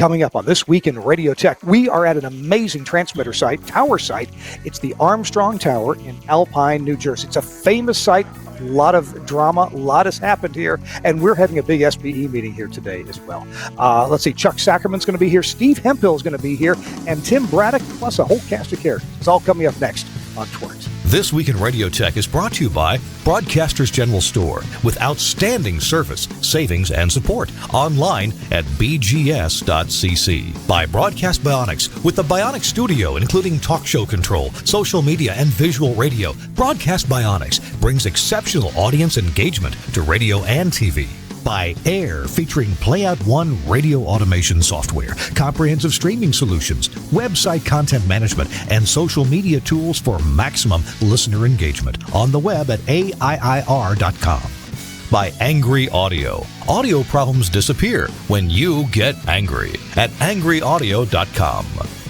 Coming up on This Week in Radio Tech, we are at an amazing transmitter site, tower site. It's the Armstrong Tower in Alpine, New Jersey. It's a famous site, a lot of drama, a lot has happened here, and we're having a big SBE meeting here today as well. Let's see, Chuck Sackermann's going to be here, Steve Hemphill is going to be here, and Tim Braddock, plus a whole cast of characters. It's all coming up next on TWiRT. This Week in Radio Tech is brought to you by Broadcasters General Store with outstanding service, savings, and support online at bgs.cc. By Broadcast Bionics with the Bionics Studio, including talk show control, social media, and visual radio. Broadcast Bionics brings exceptional audience engagement to radio and TV. By Aiir, featuring Playout One radio automation software, comprehensive streaming solutions, website content management, and social media tools for maximum listener engagement on the web at aiir.com. By Angry Audio. Audio problems disappear when you get angry at angryaudio.com.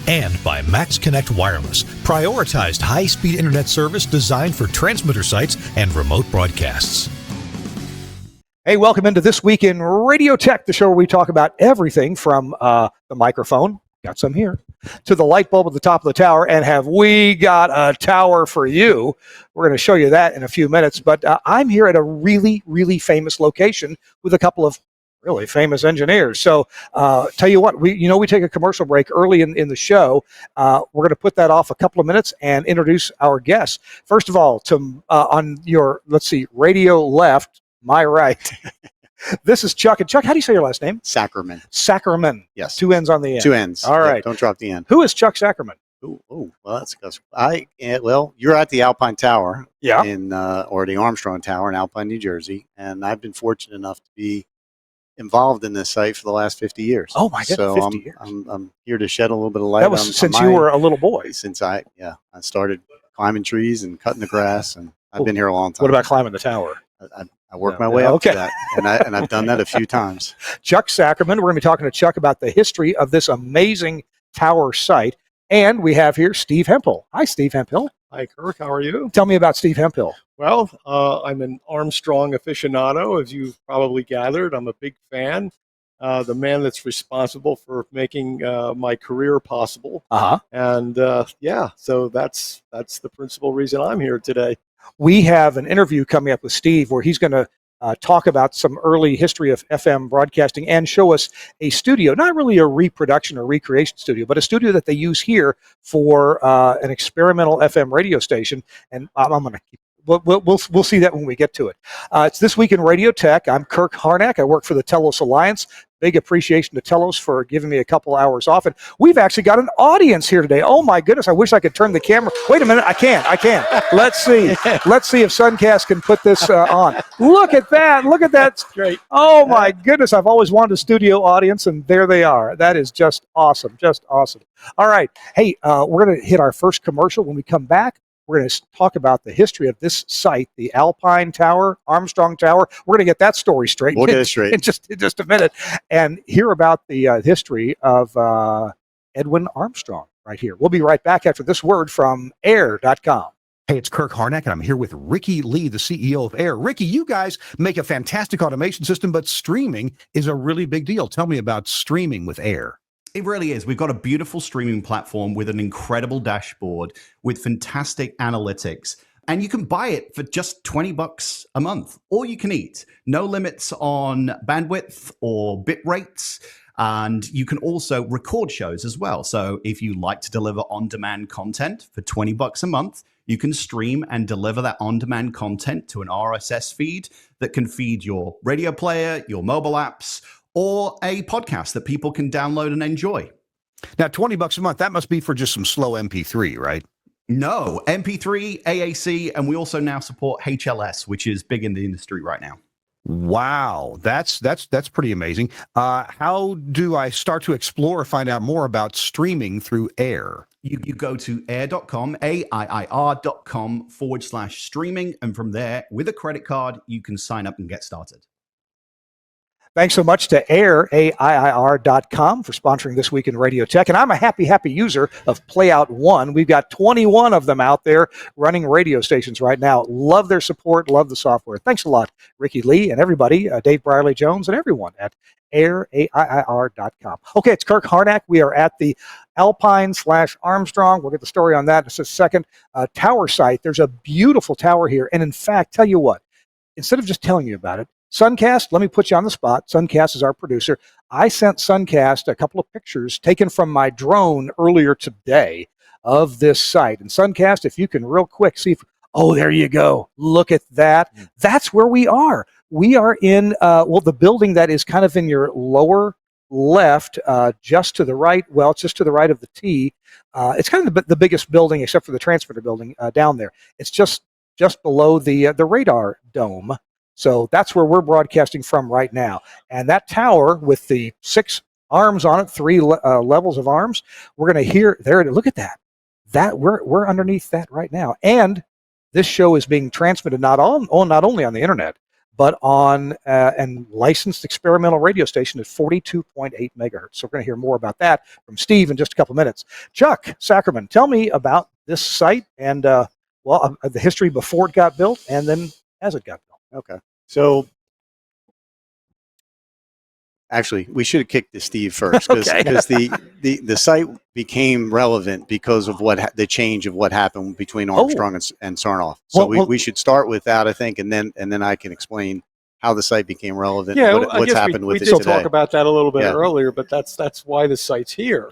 And by Max Connect Wireless, prioritized high-speed internet service designed for transmitter sites and remote broadcasts. Hey, welcome into This Week in Radio Tech, the show where we talk about everything from the microphone, got some here, to the light bulb at the top of the tower, and have we got a tower for you? We're going to show you that in a few minutes, but I'm here at a really, really famous location with a couple of really famous engineers. So tell you what, we take a commercial break early in the show. We're going to put that off a couple of minutes and introduce our guests. First of all, on your, let's see, radio left, my right. This is Chuck. And Chuck, how do you say your last name? Sackermann. Sackermann. Yes. 2 N's on the end. 2 N's. All right. Yeah, don't drop the N. Who is Chuck Sackermann? Well, that's because you're at the Alpine Tower. Yeah. Or the Armstrong Tower in Alpine, New Jersey, and I've been fortunate enough to be involved in this site for the last 50 years. Oh my goodness, so 50 years. I'm here to shed a little bit of light. That was since you were a little boy. Since I started climbing trees and cutting the grass, and I've been here a long time. What about climbing the tower? I worked my way up to that, and I've done that a few times. Chuck Sackermann. We're going to be talking to Chuck about the history of this amazing tower site. And we have here Steve Hemphill. Hi, Steve Hemphill. Hi, Kirk. How are you? Tell me about Steve Hemphill. Well, I'm an Armstrong aficionado, as you've probably gathered. I'm a big fan. The man that's responsible for making my career possible. And so that's the principal reason I'm here today. We have an interview coming up with Steve where he's going to talk about some early history of FM broadcasting and show us a studio, not really a reproduction or recreation studio, but a studio that they use here for an experimental FM radio station. And I'm going to keep. We'll see that when we get to it. It's This Week in Radio Tech. I'm Kirk Harnack. I work for the Telos Alliance. Big appreciation to Telos for giving me a couple hours off. And we've actually got an audience here today. Oh, my goodness. I wish I could turn the camera. Wait a minute. I can't. Let's see. Let's see if Suncast can put this on. Look at that. Look at that. Great. Oh, my goodness. I've always wanted a studio audience, and there they are. That is just awesome. Just awesome. All right. Hey, we're going to hit our first commercial. When we come back, we're going to talk about the history of this site, the Alpine Tower, Armstrong Tower. We're going to get that story straight. We'll get it straight in just a minute, and hear about the history of Edwin Armstrong right here. We'll be right back after this word from Aiir.com. Hey, it's Kirk Harnack, and I'm here with Ricky Lee, the CEO of Aiir. Ricky, you guys make a fantastic automation system, but streaming is a really big deal. Tell me about streaming with Aiir. It really is. We've got a beautiful streaming platform with an incredible dashboard with fantastic analytics. And you can buy it for just $20 a month, all you can eat. No limits on bandwidth or bit rates. And you can also record shows as well. So if you like to deliver on-demand content for $20 a month, you can stream and deliver that on-demand content to an RSS feed that can feed your radio player, your mobile apps, or a podcast that people can download and enjoy. Now, $20 a month, that must be for just some slow MP3, right? No, MP3, AAC, and we also now support HLS, which is big in the industry right now. Wow, that's pretty amazing. How do I start to explore or find out more about streaming through Aiir? You go to aiir.com, AIIR.com/streaming, and from there, with a credit card, you can sign up and get started. Thanks so much to Aiir, AIIR.com, for sponsoring This Week in Radio Tech. And I'm a happy user of Playout One. We've got 21 of them out there running radio stations right now. Love their support, love the software. Thanks a lot, Ricky Lee and everybody, Dave Briley Jones and everyone at Aiir, AIIR.com. Okay, it's Kirk Harnack. We are at the Alpine / Armstrong. We'll get the story on that in just a second. Tower site. There's a beautiful tower here. And in fact, tell you what, instead of just telling you about it, Suncast, let me put you on the spot. Suncast is our producer. I sent Suncast a couple of pictures taken from my drone earlier today of this site. And Suncast, if you can real quick see if, oh, there you go. Look at that. That's where we are. We are in, the building that is kind of in your lower left, just to the right. Well, it's just to the right of the T. It's kind of the biggest building except for the transmitter building down there. It's just below the radar dome. So that's where we're broadcasting from right now. And that tower with the 6 arms on it, 3 levels of arms, we're going to hear there. Look at that. We're underneath that right now. And this show is being transmitted not only on the internet, but on and licensed experimental radio station at 42.8 megahertz. So we're going to hear more about that from Steve in just a couple minutes. Chuck Sackermann, tell me about this site and the history before it got built and then as it got built. Okay. So actually, we should have kicked to Steve first because the site became relevant because of the change of what happened between Armstrong and Sarnoff. So we should start with that, I think, and then I can explain how the site became relevant. Yeah, and what's happened with it today. We did today. talk about that a little bit earlier, but that's why the site's here.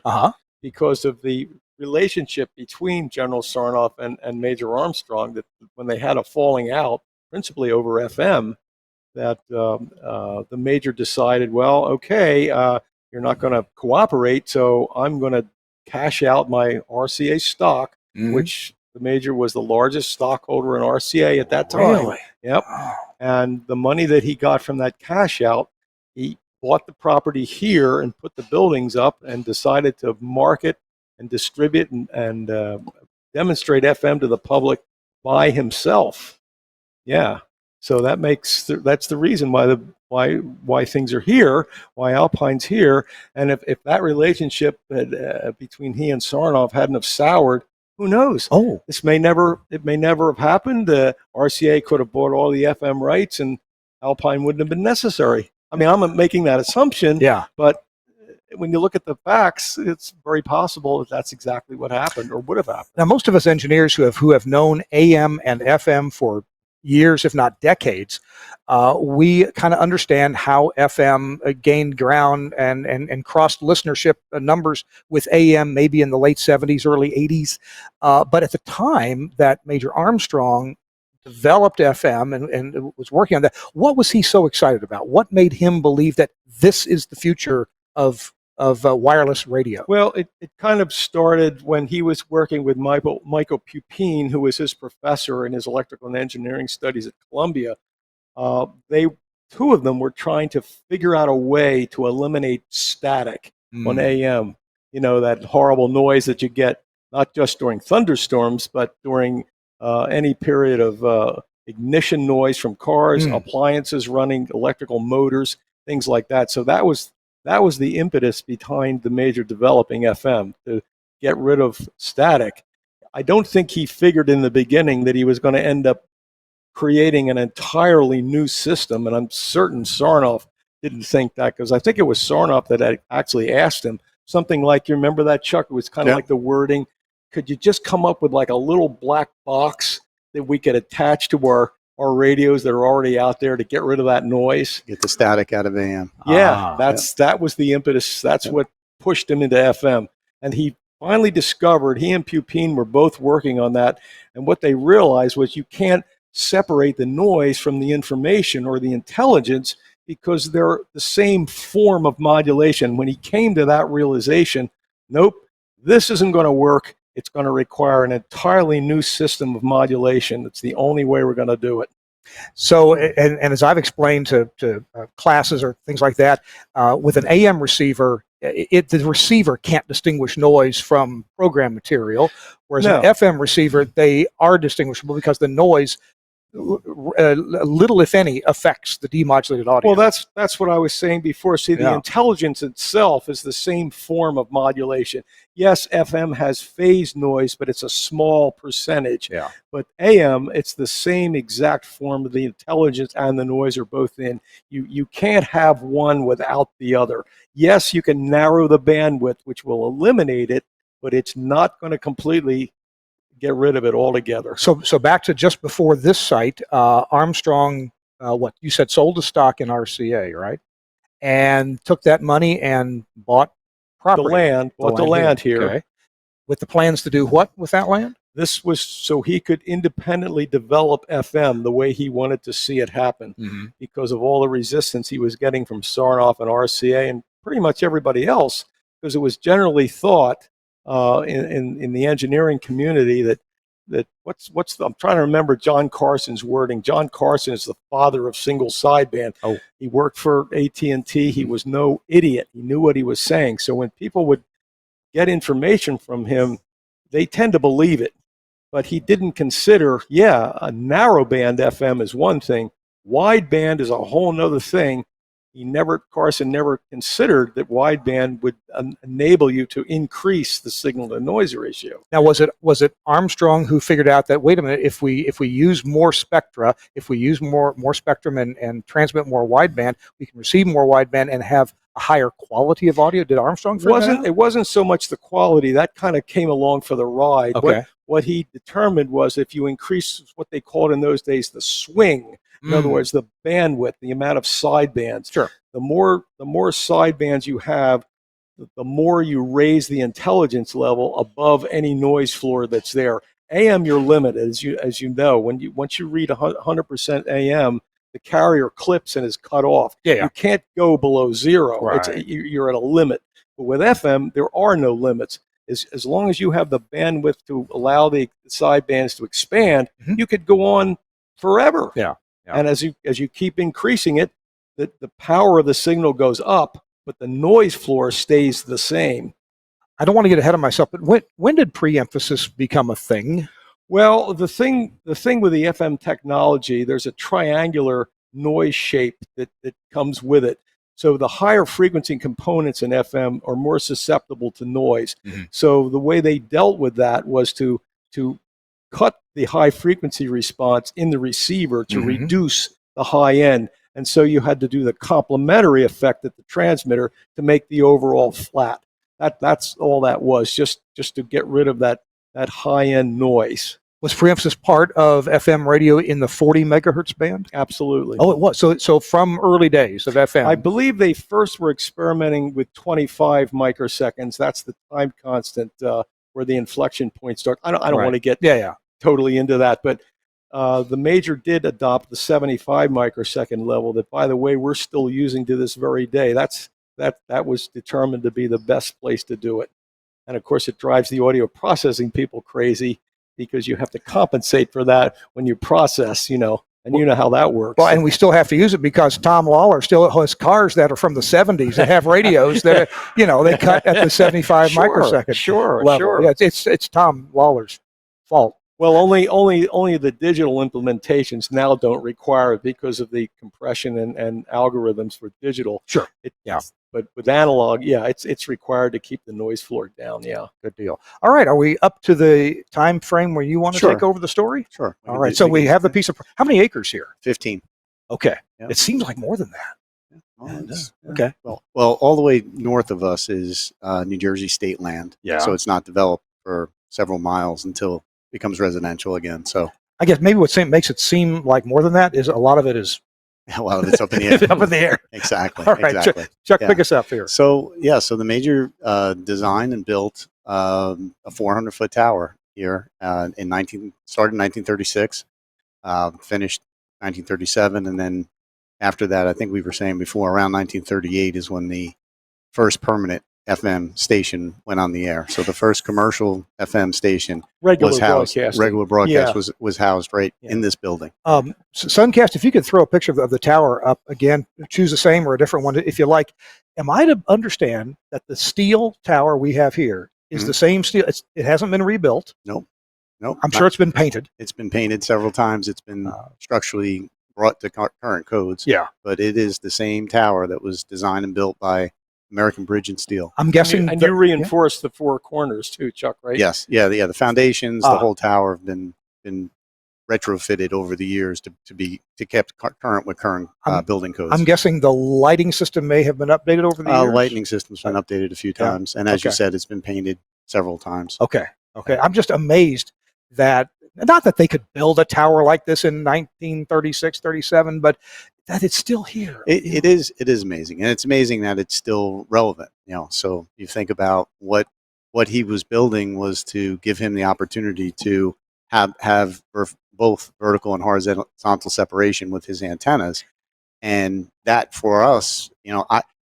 Because of the relationship between General Sarnoff and Major Armstrong, that when they had a falling out, principally over FM, that the Major decided, well, okay, you're not going to cooperate, so I'm going to cash out my RCA stock, which the Major was the largest stockholder in RCA at that time. Really? Yep. And the money that he got from that cash out, he bought the property here and put the buildings up and decided to market and distribute and demonstrate FM to the public by himself. Yeah. So that's the reason why things are here, why Alpine's here. And if that relationship between he and Sarnoff hadn't have soured, who knows? It may never have happened. RCA could have bought all the FM rights, and Alpine wouldn't have been necessary. I mean, I'm making that assumption. Yeah. But when you look at the facts, it's very possible that that's exactly what happened or would have happened. Now, most of us engineers who have known AM and FM for years, if not decades, we kind of understand how FM gained ground and crossed listenership numbers with AM maybe in the late 70s, early 80s. But at the time that Major Armstrong developed FM and was working on that, what was he so excited about? What made him believe that this is the future of wireless radio? Well, it kind of started when he was working with Michael Pupin, who was his professor in his electrical and engineering studies at Columbia. Two of them were trying to figure out a way to eliminate static on AM. You know, that horrible noise that you get not just during thunderstorms, but during any period of ignition noise from cars, appliances running, electrical motors, things like that. So that was the impetus behind the Major developing FM, to get rid of static. I don't think he figured in the beginning that he was going to end up creating an entirely new system, and I'm certain Sarnoff didn't think that, because I think it was Sarnoff that actually asked him something like, you remember that, Chuck? It was kind of like the wording, could you just come up with like a little black box that we could attach to our radios that are already out there to get rid of that noise, get the static out of AM. Yeah, that was the impetus. That's what pushed him into FM. And he finally discovered, he and Pupin were both working on that, and what they realized was you can't separate the noise from the information or the intelligence, because they're the same form of modulation. When he came to that realization, nope, this isn't going to work. It's going to require an entirely new system of modulation. It's the only way we're going to do it. So, and as I've explained to classes or things like that, with an AM receiver, the receiver can't distinguish noise from program material, whereas an FM receiver, they are distinguishable because the noise little, if any, affects the demodulated audio. Well, that's what I was saying before. See, the intelligence itself is the same form of modulation. Yes, FM has phase noise, but it's a small percentage. Yeah. But AM, it's the same exact form of the intelligence and the noise are both in. You can't have one without the other. Yes, you can narrow the bandwidth, which will eliminate it, but it's not going to completely get rid of it altogether. So back to just before this site, Armstrong, what you said, sold the stock in RCA, right? And took that money and bought property. The land here. Okay. With the plans to do what with that land? This was so he could independently develop FM the way he wanted to see it happen, because of all the resistance he was getting from Sarnoff and RCA and pretty much everybody else, because it was generally thought in the engineering community that I'm trying to remember John Carson's wording. John Carson is the father of single sideband. Oh. He worked for AT&T. He was no idiot. He knew what he was saying. So when people would get information from him, they tend to believe it. But he didn't consider, a narrowband FM is one thing. Wideband is a whole nother thing. Carson never considered that wideband would enable you to increase the signal to noise ratio. Now, was it Armstrong who figured out that, wait a minute, if we use more spectra, if we use more spectrum and transmit more wideband, we can receive more wideband and have a higher quality of audio? Did Armstrong figure that out? It wasn't so much the quality. That kind of came along for the ride. Okay. What he determined was if you increase what they called in those days the swing, in other words, the bandwidth, the amount of sidebands. Sure. The more sidebands you have, the more you raise the intelligence level above any noise floor that's there. AM, you're limited, as you know. Once you read 100% AM, the carrier clips and is cut off. Yeah. You can't go below zero. Right. You're at a limit. But with FM, there are no limits. As long as you have the bandwidth to allow the sidebands to expand, you could go on forever. Yeah. And as you keep increasing it, the power of the signal goes up, but the noise floor stays the same. I don't want to get ahead of myself, but when did pre-emphasis become a thing? Well, the thing with the FM technology, there's a triangular noise shape that comes with it. So the higher frequency components in FM are more susceptible to noise. So the way they dealt with that was to cut the high frequency response in the receiver to reduce the high end. And so you had to do the complementary effect at the transmitter to make the overall flat. That's all that was, just to get rid of that high end noise. Was pre-emphasis part of FM radio in the 40 megahertz band? Absolutely. Oh, it was. So from early days of FM. I believe they first were experimenting with 25 microseconds. That's the time constant where the inflection point starts. I don't want to get totally into that, but the major did adopt the 75 microsecond level that, by the way, we're still using to this very day. That was determined to be the best place to do it. And of course, it drives the audio processing people crazy because you have to compensate for that when you process, and you know how that works. Well, and we still have to use it because Tom Lawler still has cars that are from the 70s that have radios that, they cut at the 75 microsecond level. Sure. Yeah, it's Tom Lawler's fault. Well, only the digital implementations now don't require it because of the compression and algorithms for digital. Sure. But with analog, it's required to keep the noise floor down. Yeah. Good deal. All right. Are we up to the time frame where you want to take over the story? Sure. All right. So we have the piece of, how many acres here? 15. Okay. Yeah. It seems like more than that. Okay. Well, all the way north of us is New Jersey state land. Yeah. So it's not developed for several miles until it becomes residential again. So I guess maybe what makes it seem like more than that is a lot of it is a lot of it's up in the air. up in the air. Exactly. All right, exactly. Chuck, pick us up here. So the major designed and built a 400-foot tower here started in 1936, finished 1937, and then after that, I think we were saying before, around 1938 is when the first permanent FM station went on the air. So the first commercial FM station was housed. Regular broadcast was housed right in this building. Suncast, if you could throw a picture of the tower up again, choose the same or a different one if you like. Am I to understand that the steel tower we have here is the same steel? It hasn't been rebuilt. Nope. Nope. I'm sure it's been painted. It's been painted several times. It's been structurally brought to current codes. Yeah. But it is the same tower that was designed and built by American Bridge and Steel. I'm guessing. And you reinforced the four corners too, Chuck, right? Yes. Yeah. The foundations, the whole tower have been retrofitted over the years to be kept current with current building codes. I'm guessing the lighting system may have been updated over the years. Lighting system's been updated a few times, and as you said, it's been painted several times. Okay. I'm just amazed that, not that they could build a tower like this in 1936, 37, but that it's still here. It is amazing, and it's amazing that it's still relevant. So you think about what he was building was to give him the opportunity to have both vertical and horizontal separation with his antennas, and that for us,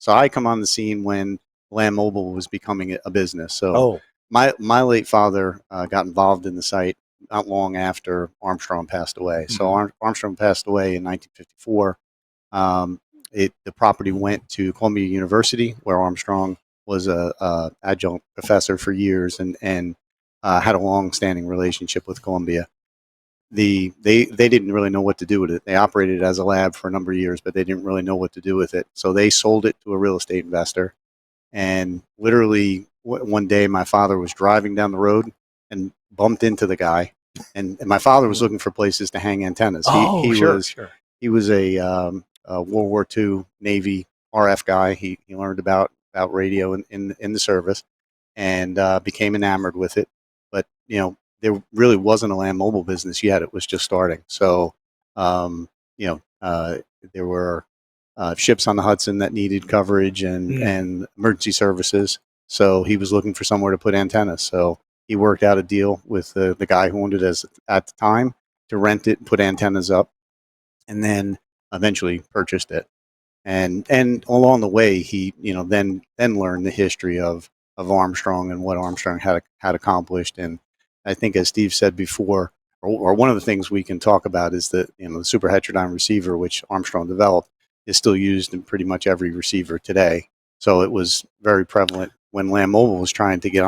I come on the scene when Land Mobile was becoming a business. So my late father got involved in the site not long after Armstrong passed away. Mm-hmm. So Armstrong passed away in 1954. The property went to Columbia University, where Armstrong was a adjunct professor for years, and had a long-standing relationship with Columbia. They didn't really know what to do with it. They operated as a lab for a number of years, but they didn't really know what to do with it. So they sold it to a real estate investor. And literally one day, my father was driving down the road and bumped into the guy. And my father was looking for places to hang antennas. He was a World War II Navy RF guy. He learned about radio in the service, and became enamored with it. But there really wasn't a land mobile business yet. It was just starting. So there were ships on the Hudson that needed coverage and emergency services. So he was looking for somewhere to put antennas. So he worked out a deal with the guy who owned it at the time to rent it and put antennas up, and then eventually purchased it. And along the way, he then learned the history of Armstrong and what Armstrong had accomplished. And I think, as Steve said before, or one of the things we can talk about is that the Superheterodyne receiver, which Armstrong developed, is still used in pretty much every receiver today. So it was very prevalent when Land Mobile was trying to get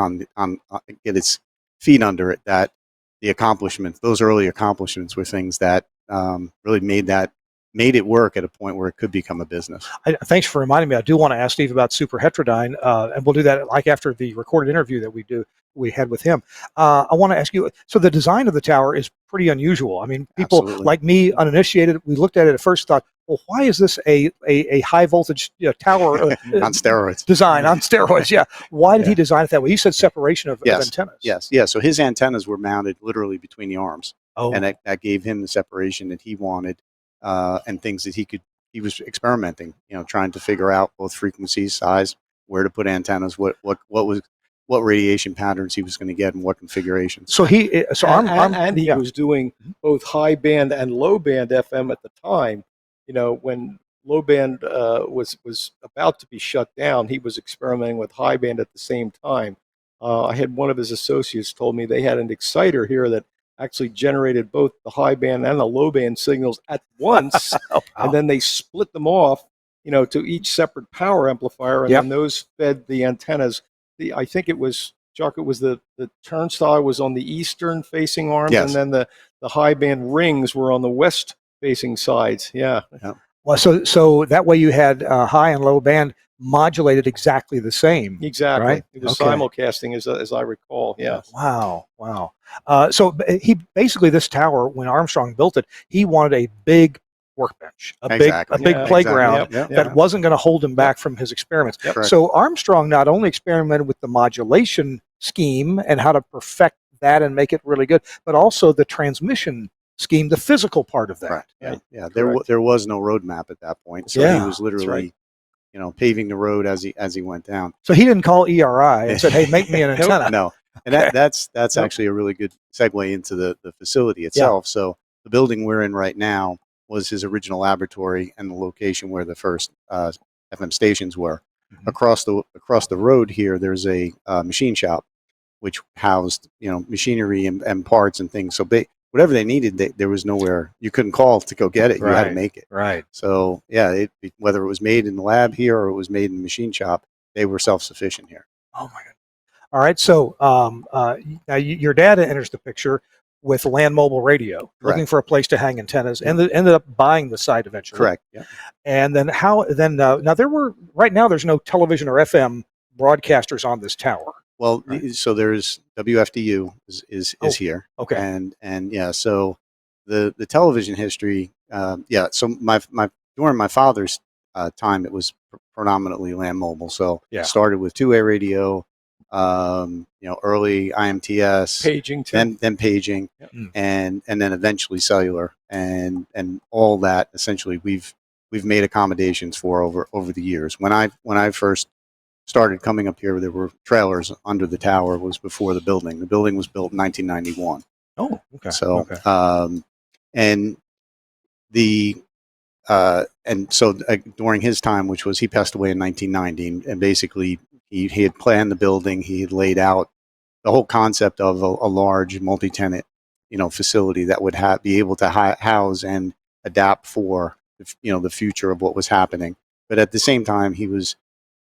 its feet under it. That those early accomplishments were things that really made it work at a point where it could become a business. Thanks for reminding me. I do want to ask Steve about Superheterodyne, and we'll do that like after the recorded interview that we had with him. I want to ask you, so the design of the tower is pretty unusual. I mean, people like me, uninitiated, we looked at it at first, thought, well, why is this a high voltage tower on steroids design on steroids? Yeah. Why did he design it that way? You said separation of antennas. Yes. Yeah. So his antennas were mounted literally between the arms. And that gave him the separation that he wanted, and things that he was experimenting, trying to figure out both frequencies, size, where to put antennas, what radiation patterns he was going to get, and what configurations. So he was doing both high band and low band FM at the time. When low band was about to be shut down, he was experimenting with high band at the same time. I had one of his associates told me they had an exciter here that actually generated both the high band and the low band signals at once. And then they split them off, to each separate power amplifier, and then those fed the antennas. I think it was, Chuck, it was the turnstile was on the eastern facing arms, and then the high band rings were on the west facing sides. Yeah. Well, so that way you had high and low band modulated exactly the same. Exactly. Right? It was simulcasting, as I recall. Yeah. Wow. So he basically, this tower, when Armstrong built it, he wanted a big workbench, a big playground that wasn't going to hold him back from his experiments. So Armstrong not only experimented with the modulation scheme and how to perfect that and make it really good, but also the transmission scheme, the physical part of that. Right? Yeah. There was no roadmap at that point, so he was literally paving the road as he went down. So he didn't call ERI and said, "Hey, make me an antenna." No. And that's actually a really good segue into the facility itself. So the building we're in right now was his original laboratory and the location where the first FM stations were. Mm-hmm. Across the road here, there's a machine shop, which housed machinery and parts and things. So whatever they needed, there was nowhere you couldn't call to go get it. You had to make it. Right. So whether it was made in the lab here or it was made in the machine shop, they were self-sufficient here. Oh my God. All right. So now your dad enters the picture with land mobile radio, looking for a place to hang antennas, and ended up buying the site eventually. Correct. Yeah. And then now right now there's no television or FM broadcasters on this tower. Well, so there's WFDU is here. Okay. And yeah, so the television history, so my during my father's time, it was predominantly land mobile. So it started with two-way radio, early IMTS, paging too. then paging, and then eventually cellular, and all that essentially we've made accommodations for over the years. When I first started coming up here, there were trailers under the tower. Was before the building. The building was built in 1991. Oh, okay. So, during his time, which was he passed away in 1990, and basically he had planned the building. He had laid out the whole concept of a large multi-tenant, facility that would be able to house and adapt for the future of what was happening. But at the same time, he was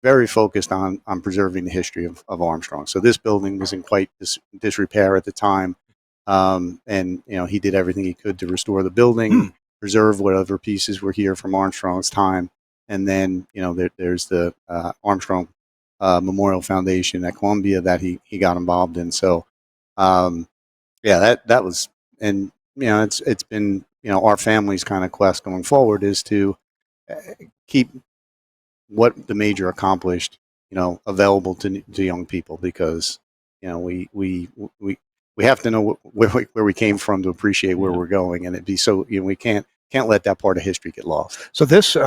very focused on preserving the history of Armstrong. So this building was in quite disrepair at the time. And he did everything he could to restore the building, preserve whatever pieces were here from Armstrong's time. And then, there's the Armstrong Memorial Foundation at Columbia that he got involved in. So, that was, and, it's been, our family's kind of quest going forward is to keep what the major accomplished, available to young people, because, we have to know where we came from to appreciate where we're going, and it'd be so we can't let that part of history get lost. So this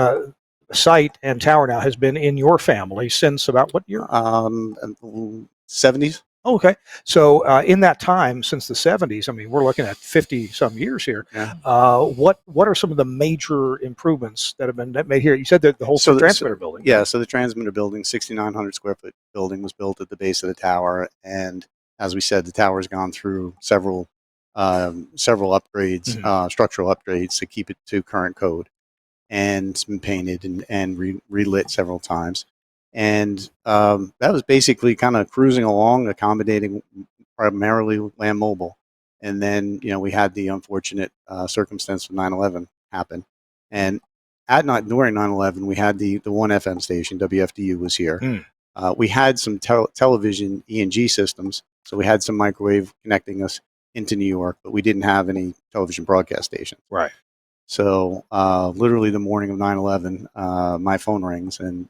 site and tower now has been in your family since about what year? 70s. Oh, okay. So in that time, since the 70s, I mean, we're looking at 50 some years here. Yeah. What are some of the major improvements that have been made here? You said that the whole transmitter building. Yeah. So the transmitter building, 6,900 square foot building, was built at the base of the tower, and as we said, the tower's gone through several upgrades, structural upgrades to keep it to current code, and it's been painted and relit several times. And that was basically kind of cruising along, accommodating primarily land mobile. And then, we had the unfortunate circumstance of 9/11 happen. And during 9/11, we had the one FM station, WFDU, was here. We had some television E&G systems. So we had some microwave connecting us into New York, but we didn't have any television broadcast stations. Right. So literally the morning of 9/11, my phone rings, and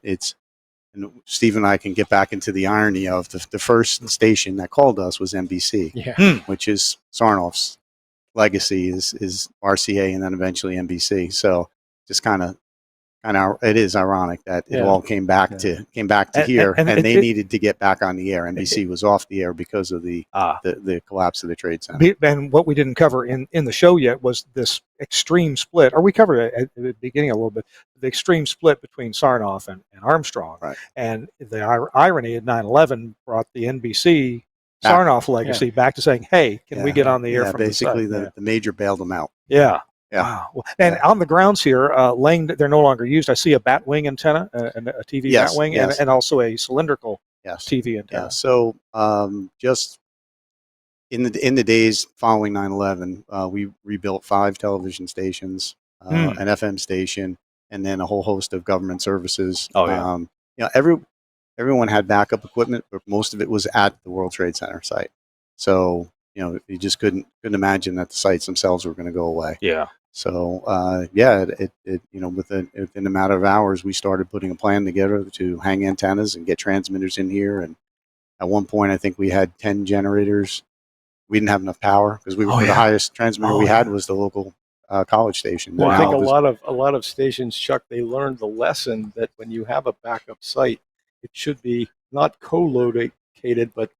Steve and I can get back into the irony of the first station that called us was NBC, which is Sarnoff's legacy is RCA and then eventually NBC. So just kind of it is ironic that it all came back to here, and they needed to get back on the air. NBC was off the air because of the collapse of the Trade Center. And what we didn't cover in the show yet was this extreme split, or we covered it at the beginning a little bit, the extreme split between Sarnoff and Armstrong. Right. And the irony of 9/11 brought the NBC Sarnoff legacy back to saying, hey, can we get on the air from basically the site? The major bailed them out. Yeah. Yeah. Wow. And on the grounds here, they're no longer used. I see a bat wing antenna, and a TV bat wing, and also a cylindrical TV antenna. Yeah. So just in the days following 9/11, we rebuilt 5 television stations, an FM station, and then a whole host of government services. Oh, yeah. Everyone had backup equipment, but most of it was at the World Trade Center site. So you just couldn't imagine that the sites themselves were going to go away. Yeah. So within a matter of hours, we started putting a plan together to hang antennas and get transmitters in here. And at one point, I think we had 10 generators. We didn't have enough power because the highest transmitter we had was the local college station. Well, I think a lot of stations, Chuck, they learned the lesson that when you have a backup site, it should be not co-located, but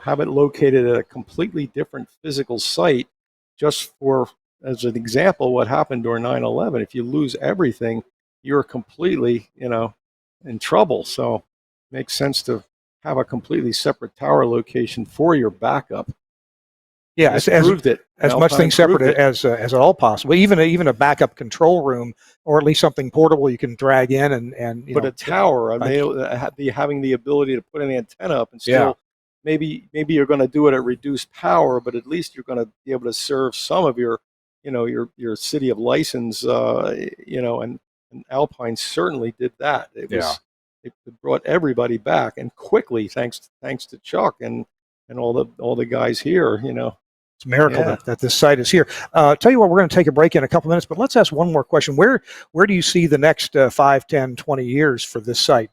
have it located at a completely different physical site. Just for as an example, what happened during 9/11, if you lose everything, you're completely, in trouble. So it makes sense to have a completely separate tower location for your backup. Yeah, as much things separate as at all possible. Even a backup control room, or at least something portable you can drag in and But a tower, having the ability to put an antenna up and still maybe you're going to do it at reduced power, but at least you're going to be able to serve some of your, your city of license, and Alpine certainly did that. It brought everybody back, and quickly, thanks to Chuck and all the guys here. It's a miracle that this site is here. Tell you what, we're going to take a break in a couple minutes, but let's ask one more question. Where do you see the next 5, 10, 20 years for this site?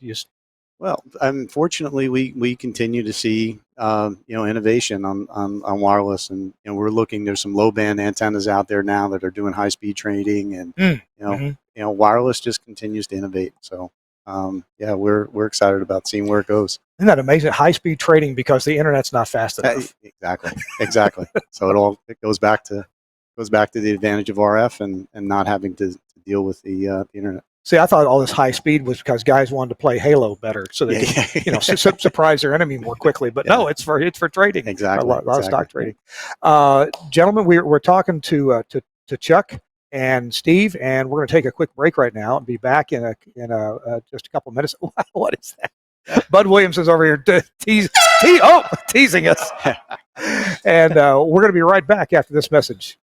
Well, unfortunately, we continue to see innovation on wireless, and we're looking. There's some low band antennas out there now that are doing high speed trading, and wireless just continues to innovate. So we're excited about seeing where it goes. Isn't that amazing? High speed trading because the internet's not fast enough. Exactly. So it goes back to the advantage of RF and not having to deal with the internet. See, I thought all this high speed was because guys wanted to play Halo better, so they could, surprise their enemy more quickly. But no, it's for trading. Exactly. A lot of stock trading. Gentlemen, we're talking to Chuck and Steve, and we're going to take a quick break right now and be back in just a couple of minutes. What is that? Bud Williams is over here teasing us, and we're going to be right back after this message.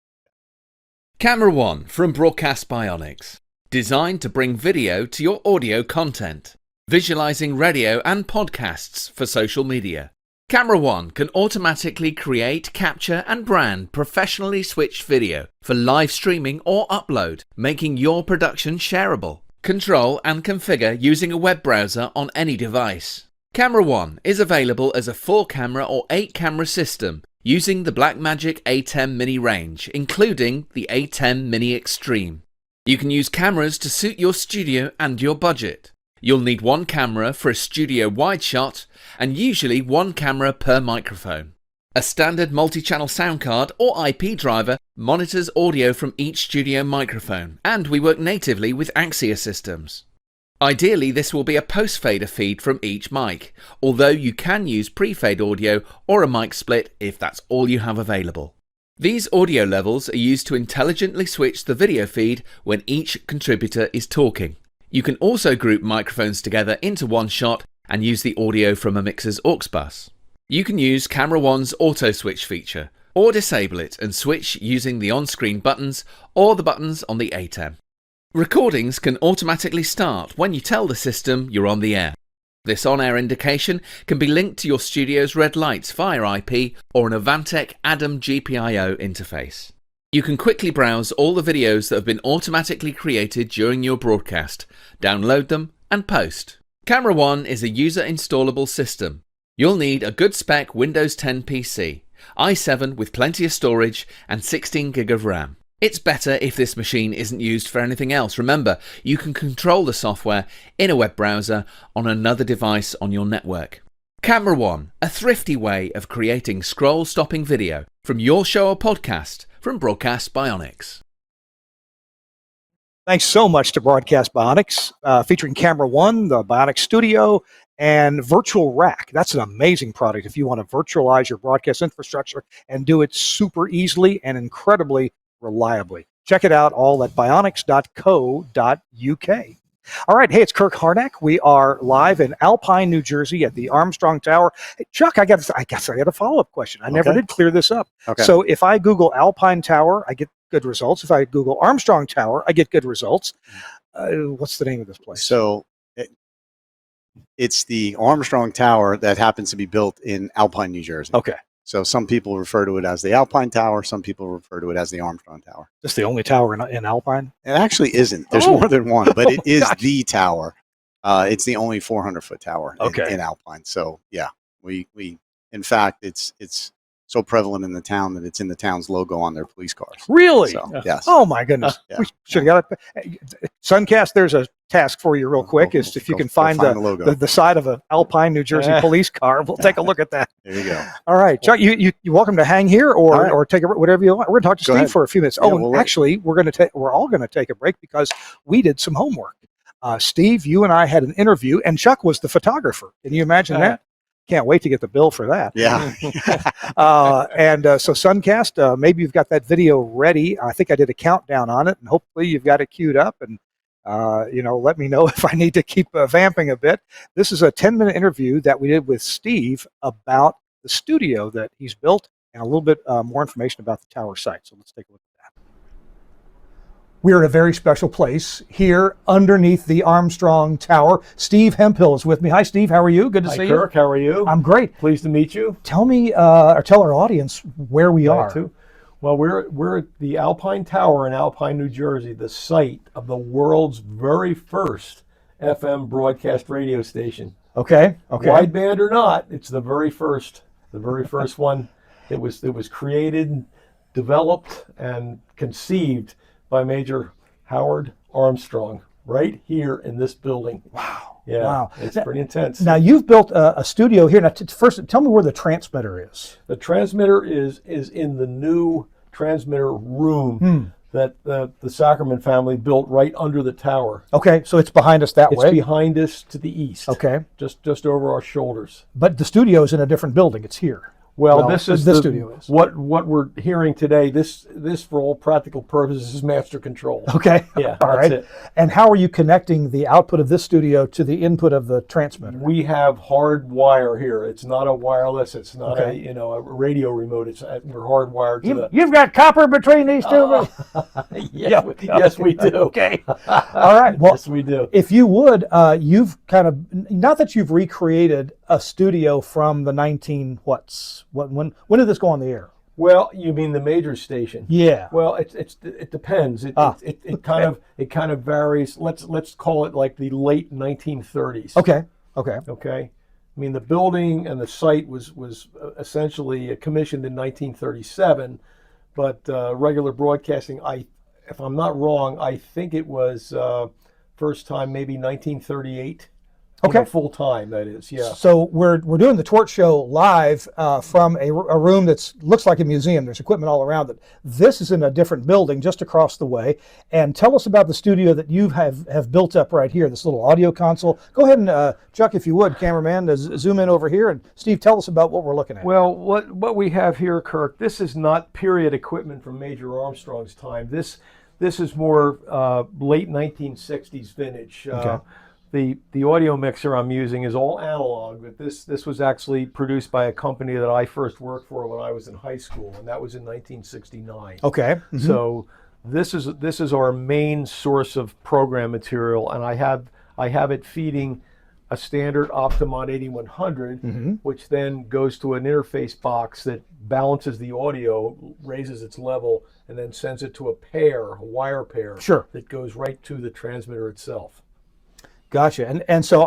Camera One from Broadcast Bionics. Designed to bring video to your audio content, visualizing radio and podcasts for social media. Camera One can automatically create, capture and brand professionally switched video for live streaming or upload, making your production shareable. Control and configure using a web browser on any device. Camera One is available as a 4-camera or 8-camera system using the Blackmagic A10 Mini range, including the A10 Mini Extreme. You can use cameras to suit your studio and your budget. You'll need one camera for a studio wide shot and usually one camera per microphone. A standard multi-channel sound card or IP driver monitors audio from each studio microphone, and we work natively with Aiir systems. Ideally, this will be a post-fader feed from each mic, although you can use pre-fade audio or a mic split if that's all you have available. These audio levels are used to intelligently switch the video feed when each contributor is talking. You can also group microphones together into one shot and use the audio from a mixer's aux bus. You can use Camera One's auto switch feature, or disable it and switch using the on-screen buttons or the buttons on the A10. Recordings can automatically start when you tell the system you're on the air. This on-air indication can be linked to your studio's red lights via IP or an Avantec Adam GPIO interface. You can quickly browse all the videos that have been automatically created during your broadcast, download them and post. Camera One is a user-installable system. You'll need a good spec Windows 10 PC, i7 with plenty of storage and 16 gig of RAM. It's better if this machine isn't used for anything else. Remember, you can control the software in a web browser on another device on your network. Camera One, a thrifty way of creating scroll-stopping video from your show or podcast from Broadcast Bionics. Thanks so much to Broadcast Bionics, featuring Camera One, the Bionics Studio, and Virtual Rack. That's an amazing product if you want to virtualize your broadcast infrastructure and do it super easily and incredibly reliably. Check it out all at bionics.co.uk. All right, hey, it's Kirk Harnack. We are live in Alpine, New Jersey at the Armstrong Tower. Hey, Chuck, I guess I got a follow-up question. I never did clear this up. Okay. So if I Google Alpine Tower, I get good results. If I Google Armstrong Tower, I get good results. What's the name of this place? So it's the Armstrong Tower that happens to be built in Alpine, New Jersey. Okay. So some people refer to it as the Alpine Tower. Some people refer to it as the Armstrong Tower. Is this the only tower in Alpine? It actually isn't. There's more than one, but it is the tower. It's the only 400-foot tower in Alpine. So yeah, we in fact, it's so prevalent in the town that it's in the town's logo on their police cars. Really? So, yes. Oh my goodness. We should have got it. Suncast, there's a task for you real quick. Is if you can find the side of an Alpine, New Jersey police car, we'll take a look at that. There you go. All right, Chuck, you're welcome to hang here or take whatever you want. We're going to talk to Steve for a few minutes. Actually, we're all going to take a break because we did some homework. Steve, you and I had an interview, and Chuck was the photographer. Can you imagine that? Can't wait to get the bill for that. Yeah. So Suncast, maybe you've got that video ready. I think I did a countdown on it, and hopefully you've got it queued up. And let me know if I need to keep vamping a bit. This is a 10-minute interview that we did with Steve about the studio that he's built and a little bit more information about the tower site. So let's take a look at that. We're at a very special place here underneath the Armstrong Tower. Steve Hemphill is with me. Hi, Steve. How are you? Good to see you. Kirk, how are you? I'm great. Pleased to meet you. Tell me, or tell our audience where we are. Too. Well, we're at the Alpine Tower in Alpine, New Jersey, the site of the world's very first FM broadcast radio station. Okay. Okay. Wideband or not, it's the very first one. It was created, developed, and conceived by Major Howard Armstrong right here in this building. Wow. Yeah. Wow. It's pretty intense. Now you've built a studio here. Now, first, tell me where the transmitter is. The transmitter is in the new transmitter room that the Sackermann family built right under the tower. Okay, so it's behind us that way. It's behind us to the east. Okay. Just over our shoulders. But the studio is in a different building. It's here. Well, this is the studio is. What we're hearing today. This for all practical purposes is master control. Okay. Yeah. All right. It. And how are you connecting the output of this studio to the input of the transmitter? We have hard wire here. It's not a wireless. It's not a radio remote. We're hardwired to the. You've got copper between these two. Yes, we do. Okay. All right. Well, yes, we do. If you would, you've kind of, not that you've recreated a studio from the when did this go on the air? Well, you mean the major station? Yeah. Well, it depends. It kind of varies. Let's call it like the late 1930s. Okay. I mean, the building and the site was essentially commissioned in 1937, but regular broadcasting, if I'm not wrong, I think it was first time maybe 1938. Okay. Full time, that is, yeah. So we're doing the TWiRT show live from a room that looks like a museum. There's equipment all around it. This is in a different building just across the way. And tell us about the studio that you have built up right here, this little audio console. Go ahead and, Chuck, if you would, cameraman, zoom in over here. And Steve, tell us about what we're looking at. Well, what we have here, Kirk, this is not period equipment from Major Armstrong's time. This is more late 1960s vintage. Okay. The audio mixer I'm using is all analog, but this was actually produced by a company that I first worked for when I was in high school, and that was in 1969. Okay. Mm-hmm. So this is our main source of program material, and I have it feeding a standard Optimon 8100, which then goes to an interface box that balances the audio, raises its level, and then sends it to a wire pair that goes right to the transmitter itself. Gotcha. And so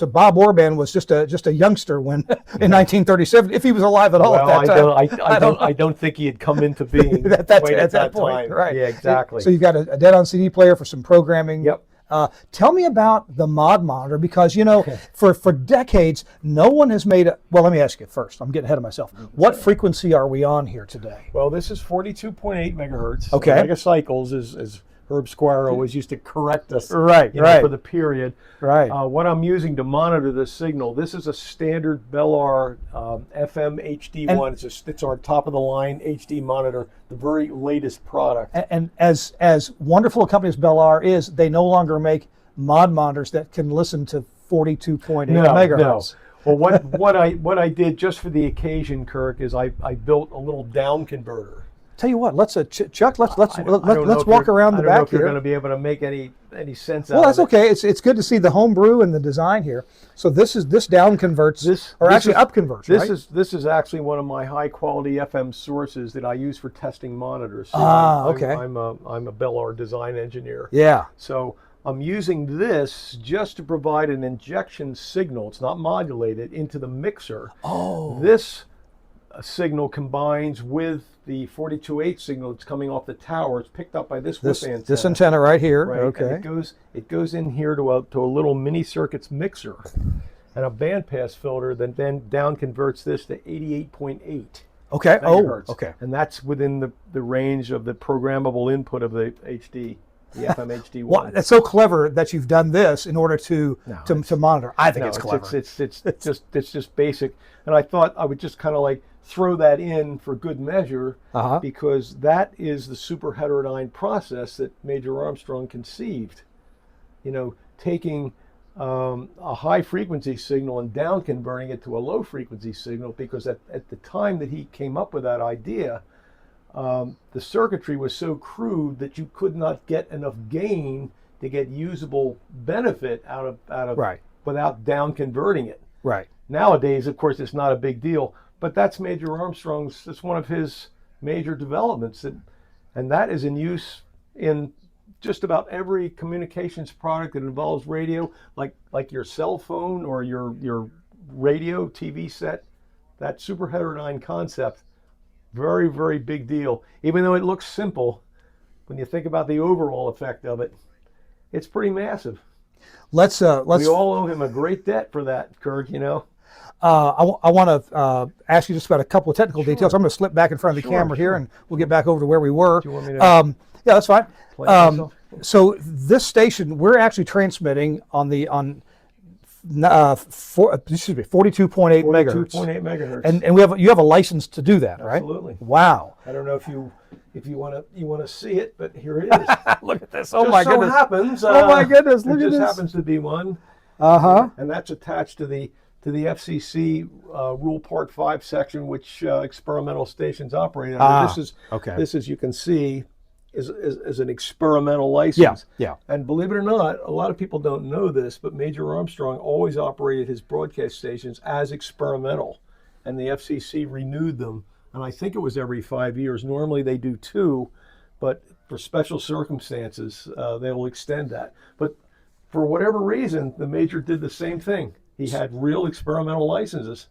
Bob Orban was just a youngster when in 1937, if he was alive at all at that time. I don't think he had come into being at that point. time. Right. Yeah, exactly. So you've got a dead-on CD player for some programming. Yep. Tell me about the mod monitor, because for decades no one has made well, let me ask you first. I'm getting ahead of myself. What frequency are we on here today? Well, this is 42.8 megahertz. Okay. Megacycles is Herb Squire always used to correct us right. for the period. Right. What I'm using to monitor this signal, this is a standard Bellar FM HD1. It's our top of the line HD monitor, the very latest product. And as wonderful a company as Bellar is, they no longer make mod monitors that can listen to 42.8 megahertz. No. Well, what I did just for the occasion, Kirk, is I built a little down converter. Tell you what, let's Chuck, let's walk around the back here. I don't know if you're going to be able to make any sense out of it. Well, that's okay. It's good to see the homebrew and the design here. So this down converts up converts. This is actually one of my high quality FM sources that I use for testing monitors. So okay. I'm a Bellar design engineer. Yeah. So I'm using this just to provide an injection signal. It's not modulated into the mixer. Oh. This signal combines with the 42.8 signal that's coming off the tower. It's picked up by this antenna. This antenna right here. Right. Okay. And it goes in here to a little mini circuits mixer and a bandpass filter that then down converts this to 88.8. Okay. megahertz. Oh. Okay. And that's within the range of the programmable input of the HD. The FM HD1. Well, that's so clever that you've done this in order to monitor. I think it's clever. It's just basic. And I thought I would just kind of like throw that in for good measure, because that is the superheterodyne process that Major Armstrong conceived. Taking a high frequency signal and down converting it to a low frequency signal, because at the time that he came up with that idea, the circuitry was so crude that you could not get enough gain to get usable benefit out of Right. without down converting it. Right. Nowadays, of course, it's not a big deal, but that's Major Armstrong's, that's one of his major developments, and that is in use in just about every communications product that involves radio, like your cell phone or your radio TV set. That superheterodyne concept, very, very big deal. Even though it looks simple, when you think about the overall effect of it, it's pretty massive. Let's we all owe him a great debt for that, Kirk, you know. I want to ask you just about a couple of technical details. I'm going to slip back in front of the camera here, and we'll get back over to where we were. Do you want me to yeah, that's fine. myself? So this station, we're actually transmitting on 42.8 megahertz. 42.8 megahertz. And you have a license to do that, right? Absolutely. Wow. I don't know if you want to see it, but here it is. Look at this. Oh Just my so goodness. happens. Oh my goodness. Look it at just this. happens to be one. Uh-huh. And that's attached to the FCC Rule Part 5 section, which experimental stations operate under. This is, you can see, is an experimental license. Yeah. And believe it or not, a lot of people don't know this, but Major Armstrong always operated his broadcast stations as experimental, and the FCC renewed them. And I think it was every 5 years. Normally they do 2, but for special circumstances, they will extend that. But for whatever reason, the Major did the same thing. He had real experimental licenses.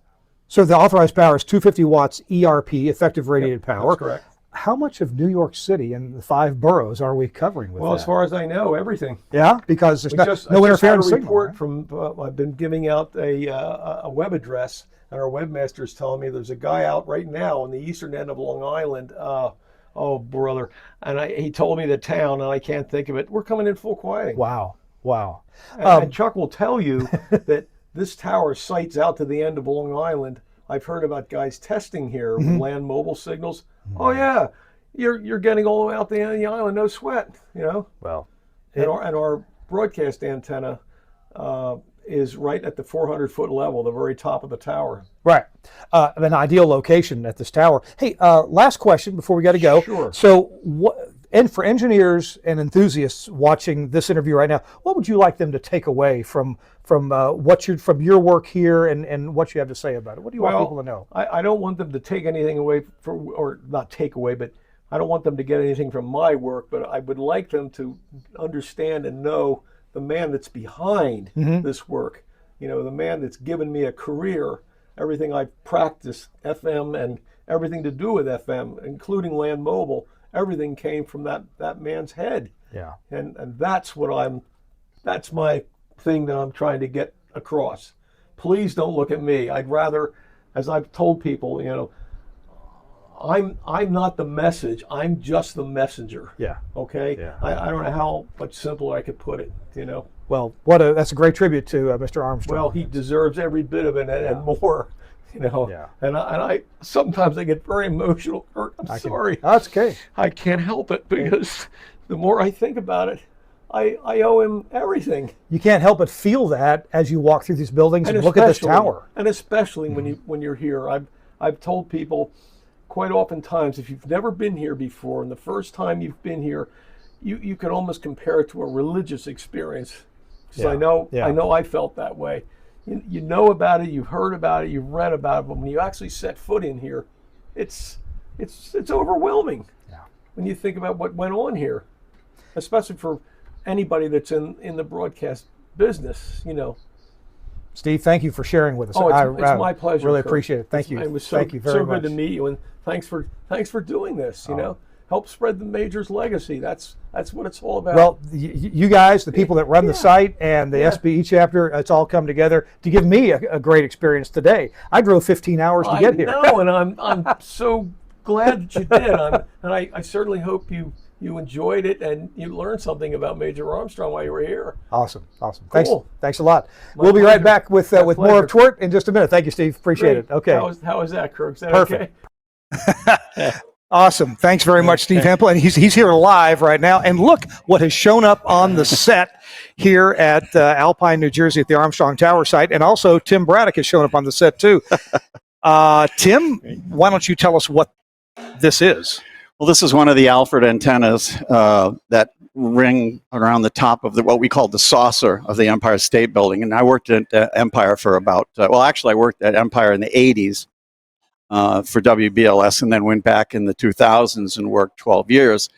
So the authorized power is 250 watts ERP, effective radiated power. That's correct. How much of New York City and the 5 boroughs are we covering with Well, that? as far as I know, everything. Yeah, because there's no I just had interference a signal. report Right? from, I've been giving out a web address, and our webmaster is telling me there's a guy out right now on the eastern end of Long Island. Oh, brother. And he told me the town, and I can't think of it. We're coming in full quieting. Wow. And Chuck will tell you that this tower sites out to the end of Long Island. I've heard about guys testing here with land mobile signals. Oh, yeah. You're getting all the way out the end of the island, no sweat, you know. Well, And our broadcast antenna is right at the 400-foot level, the very top of the tower. right. An ideal location at this tower. Hey, last question before we got to go. Sure. So, and for engineers and enthusiasts watching this interview right now, what would you like them to take away from your work here and what you have to say about it? What do you want people to know? I don't want them to take anything away or not take away, but I don't want them to get anything from my work, but I would like them to understand and know the man that's behind this work. You know, the man that's given me a career, everything I've practiced, FM and everything to do with FM, including land mobile, everything came from that man's head. Yeah. And that's that's my thing that I'm trying to get across. Please don't look at me. I'd rather, as I've told people, you know, I'm not the message. I'm just the messenger. Yeah. Okay. Yeah. I don't know how much simpler I could put it. You know. Well, that's a great tribute to Mr. Armstrong. Well, he deserves every bit of it and more. You know. Yeah. And I sometimes I get very emotional. Kurt, I'm sorry. That's okay. I can't help it because the more I think about it, I owe him everything. You can't help but feel that as you walk through these buildings and look at this tower. And especially when you're here, I've told people quite oftentimes, if you've never been here before, and the first time you've been here, you can almost compare it to a religious experience. Because I know I felt that way. You know about it, you've heard about it, you've read about it, but when you actually set foot in here, it's overwhelming. Yeah. When you think about what went on here, especially for anybody that's in the broadcast business, you know. Steve, thank you for sharing with us. Oh, it's my pleasure. Really Kurt. Appreciate it. Thank you. It was thank you very so much. good to meet you, and thanks for doing this. You know, help spread the Major's legacy. That's what it's all about. Well, you guys, the people that run the site and the SBE chapter, it's all come together to give me a great experience today. I drove 15 hours to get here. I know, and I'm so glad that you did. I certainly hope you enjoyed it and you learned something about Major Armstrong while you were here. Awesome. Cool. Thanks a lot. My We'll be right pleasure. back with My more of pleasure. TWiRT in just a minute. Thank you, Steve. Appreciate Great. it. Okay. How was that, Kirk? Is that Perfect. okay? Awesome. Thanks very much, Steve Hemphill. And he's here live right now. And look what has shown up on the set here at Alpine, New Jersey at the Armstrong Tower site. And also Tim Braddock has shown up on the set too. Tim, why don't you tell us what this is? Well, this is one of the Alford antennas that ring around the top of what we call the saucer of the Empire State Building. And I worked at Empire for about, actually I worked at Empire in the 80s. For WBLS, and then went back in the 2000s and worked 12 years.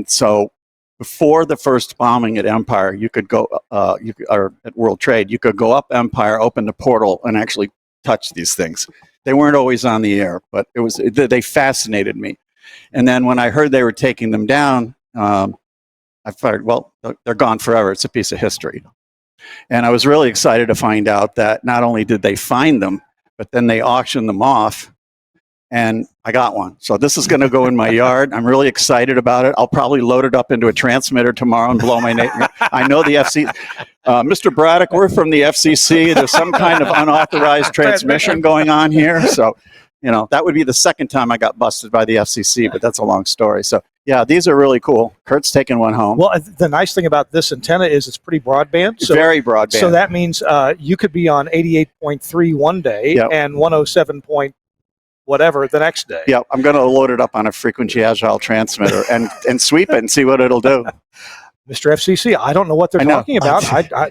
So before the first bombing at Empire, you could go, or at World Trade, you could go up Empire, open the portal, and actually touch these things. They weren't always on the air, but they fascinated me. And then when I heard they were taking them down, I figured, well, they're gone forever. It's a piece of history. And I was really excited to find out that not only did they find them, but then they auctioned them off, and I got one. So this is going to go in my yard. I'm really excited about it. I'll probably load it up into a transmitter tomorrow and blow my name. I know the FCC. Mr. Braddock, we're from the FCC. There's some kind of unauthorized transmission going on here. So, that would be the second time I got busted by the FCC, but that's a long story. So, yeah, these are really cool. Kurt's taking one home. Well, the nice thing about this antenna is it's pretty broadband. So, very broadband. So that means you could be on 88.3 one day and 107 point whatever the next day. Yeah, I'm going to load it up on a frequency agile transmitter and sweep it and see what it'll do. Mr. FCC, I don't know what they're talking about.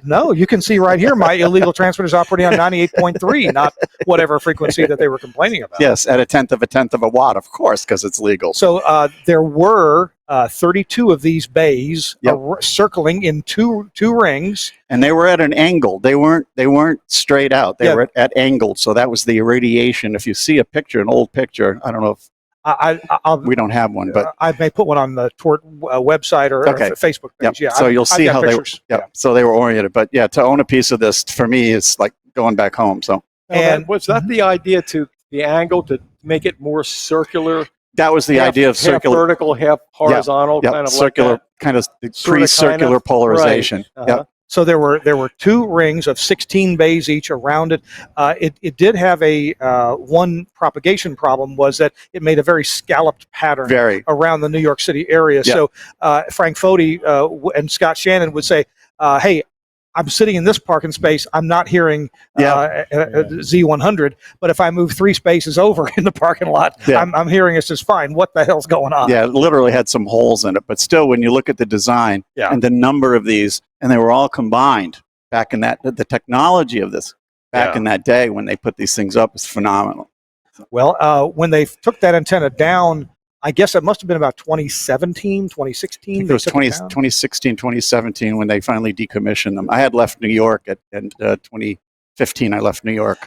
No, you can see right here my illegal transmitters operating on 98.3, not whatever frequency that they were complaining about. Yes, at a tenth of a watt, of course, because it's legal. So there were 32 of these bays circling in two rings, and they were at an angle. They weren't straight out. They were at angled. So that was the irradiation. If you see a picture, an old picture, I don't know if we don't have one, but I may put one on the TWiRT website or Facebook page. Yep. Yeah, so you'll see how pictures. So they were oriented. But to own a piece of this for me is like going back home. So and was that the idea to the angle to make it more circular? That was the idea of circular, half vertical, half horizontal, kind of circular, like that. kind of pre-circular polarization. Right. Yep. So there were two rings of 16 bays each around it. It did have a one propagation problem, was that it made a very scalloped pattern around the New York City area. Yeah. So Frank Foti and Scott Shannon would say, hey, I'm sitting in this parking space, I'm not hearing Z100, but if I move 3 spaces over in the parking lot, I'm hearing it's just fine. What the hell's going on? Yeah, it literally had some holes in it, but still, when you look at the design and the number of these, and they were all combined back in the technology of this back in that day when they put these things up is phenomenal. Well, when they took that antenna down, I guess it must have been about 2017, 2016. I think it was 2016, 2017 when they finally decommissioned them. I had left New York in 2015. I left New York.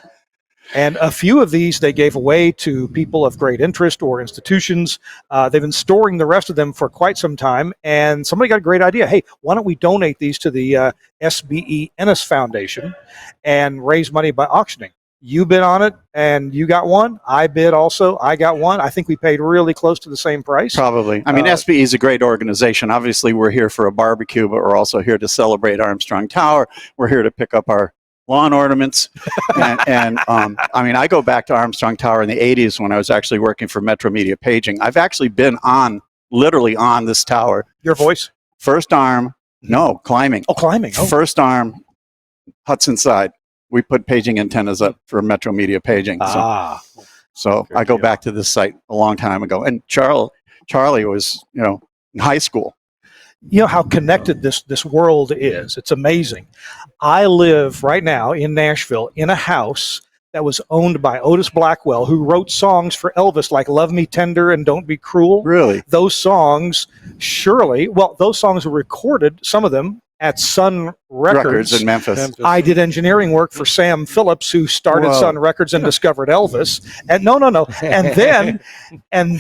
And a few of these they gave away to people of great interest or institutions. They've been storing the rest of them for quite some time. And somebody got a great idea. Hey, why don't we donate these to the SBE Ennis Foundation and raise money by auctioning? You bid on it, and you got one. I bid also. I got one. I think we paid really close to the same price. Probably. I mean, SBE is a great organization. Obviously, we're here for a barbecue, but we're also here to celebrate Armstrong Tower. We're here to pick up our lawn ornaments. and I mean, I go back to Armstrong Tower in the 80s when I was actually working for Metro Media Paging. I've actually been literally on this tower. Your voice? First arm. No, climbing. Oh, climbing. Oh. First arm, Hudson side. We put paging antennas up for Metro Media Paging. So I go back to this site a long time ago. And Charlie was, in high school. You know how connected this world is. It's amazing. I live right now in Nashville in a house that was owned by Otis Blackwell, who wrote songs for Elvis like Love Me Tender and Don't Be Cruel. Really? Those songs, those songs were recorded, some of them, at Sun Records in Memphis. I did engineering work for Sam Phillips, who started Sun Records and discovered Elvis. And no. And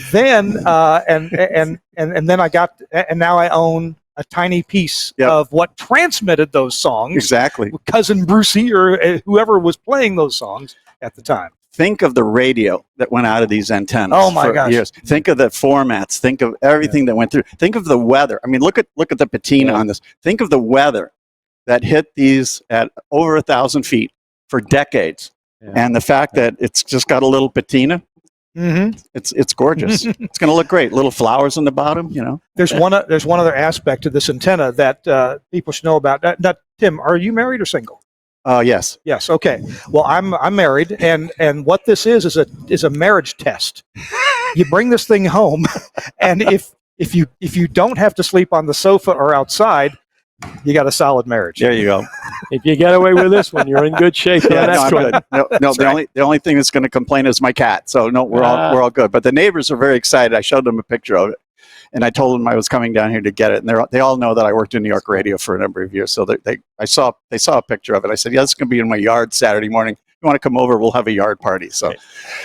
then I got, and now I own a tiny piece of what transmitted those songs. Exactly. Cousin Brucey or whoever was playing those songs at the time. Think of the radio that went out of these antennas. Oh my gosh! Years. Think of the formats. Think of everything that went through. Think of the weather. I mean, look at the patina on this. Think of the weather that hit these at over 1,000 feet for decades, and the fact that it's just got a little patina. It's gorgeous. It's going to look great. Little flowers on the bottom, you know. There's one other aspect to this antenna that people should know about. Now, Tim, are you married or single? Yes. Yes. Okay. Well, I'm married, and what this is a marriage test. You bring this thing home, and if you don't have to sleep on the sofa or outside, you got a solid marriage. There you go. If you get away with this one, you're in good shape. Yeah, that's no, good. No, the only thing that's going to complain is my cat. So no, we're all good. But the neighbors are very excited. I showed them a picture of it, and I told them I was coming down here to get it. And they all know that I worked in New York radio for a number of years. So they saw a picture of it. I said, yeah, this is going to be in my yard Saturday morning. If you want to come over, we'll have a yard party. So,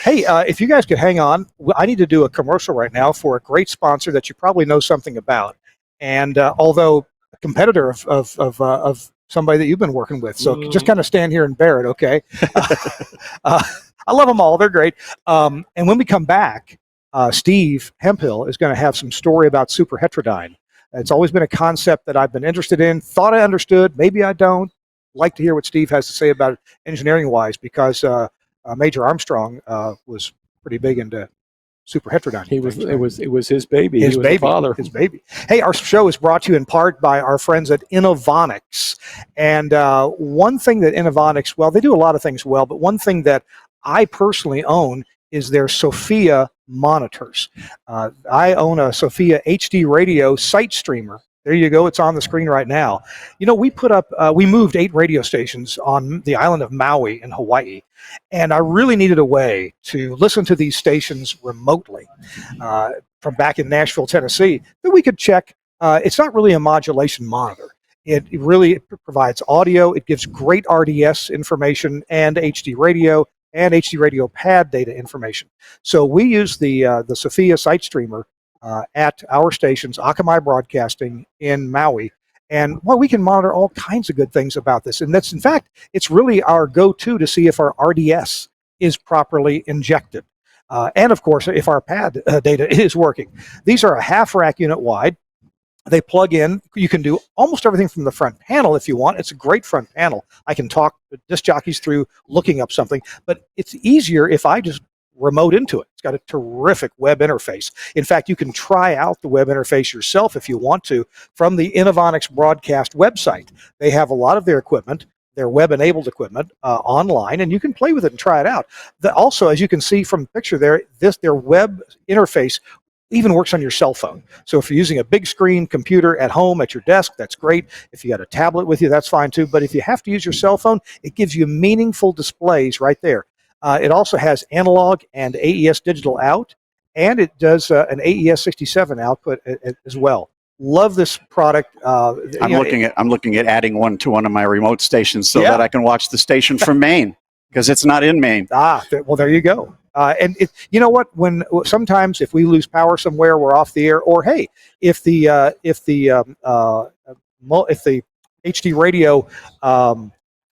hey, if you guys could hang on, I need to do a commercial right now for a great sponsor that you probably know something about, and although a competitor of somebody that you've been working with. So just kind of stand here and bear it, okay? I love them all. They're great. And when we come back, Steve Hemphill is going to have some story about superheterodyne. It's always been a concept that I've been interested in, thought I understood, maybe I don't. Like to hear what Steve has to say about it engineering-wise, because Major Armstrong was pretty big into superheterodyne. It was his baby. His he was baby. The father. His baby. Hey, our show is brought to you in part by our friends at Innovonics. And one thing that Innovonics, well, they do a lot of things well, but one thing that I personally own is their Sophia monitors. I own a Sophia HD radio site streamer. There you go. It's on the screen right now. You know, we moved 8 radio stations on the island of Maui in Hawaii, and I really needed a way to listen to these stations remotely from back in Nashville, Tennessee, that we could check. It's not really a modulation monitor. It really provides audio. It gives great RDS information and HD radio pad data information. So we use the Sophia site streamer at our stations, Akamai Broadcasting in Maui. And well, we can monitor all kinds of good things about this. And that's, in fact, it's really our go-to to see if our RDS is properly injected. And of course, if our pad data is working. These are a half rack unit wide. They plug in. You can do almost everything from the front panel if you want. It's a great front panel. I can talk disc jockeys through looking up something, but it's easier if I just remote into it. It's got a terrific web interface. In fact, you can try out the web interface yourself if you want to from the Innovonics broadcast website. They have a lot of their equipment, their web-enabled equipment, online, and you can play with it and try it out. Also, as you can see from the picture there, their web interface even works on your cell phone. So if you're using a big screen computer at home at your desk, that's great. If you got a tablet with you, that's fine too. But if you have to use your cell phone, it gives you meaningful displays right there. It also has analog and AES digital out, and it does an AES 67 output as well. Love this product. I'm looking at adding one to one of my remote stations so that I can watch the station from Maine, because it's not in Maine. Well, there you go. And you know what? When sometimes if we lose power somewhere, we're off the air. Or hey, if the HD radio,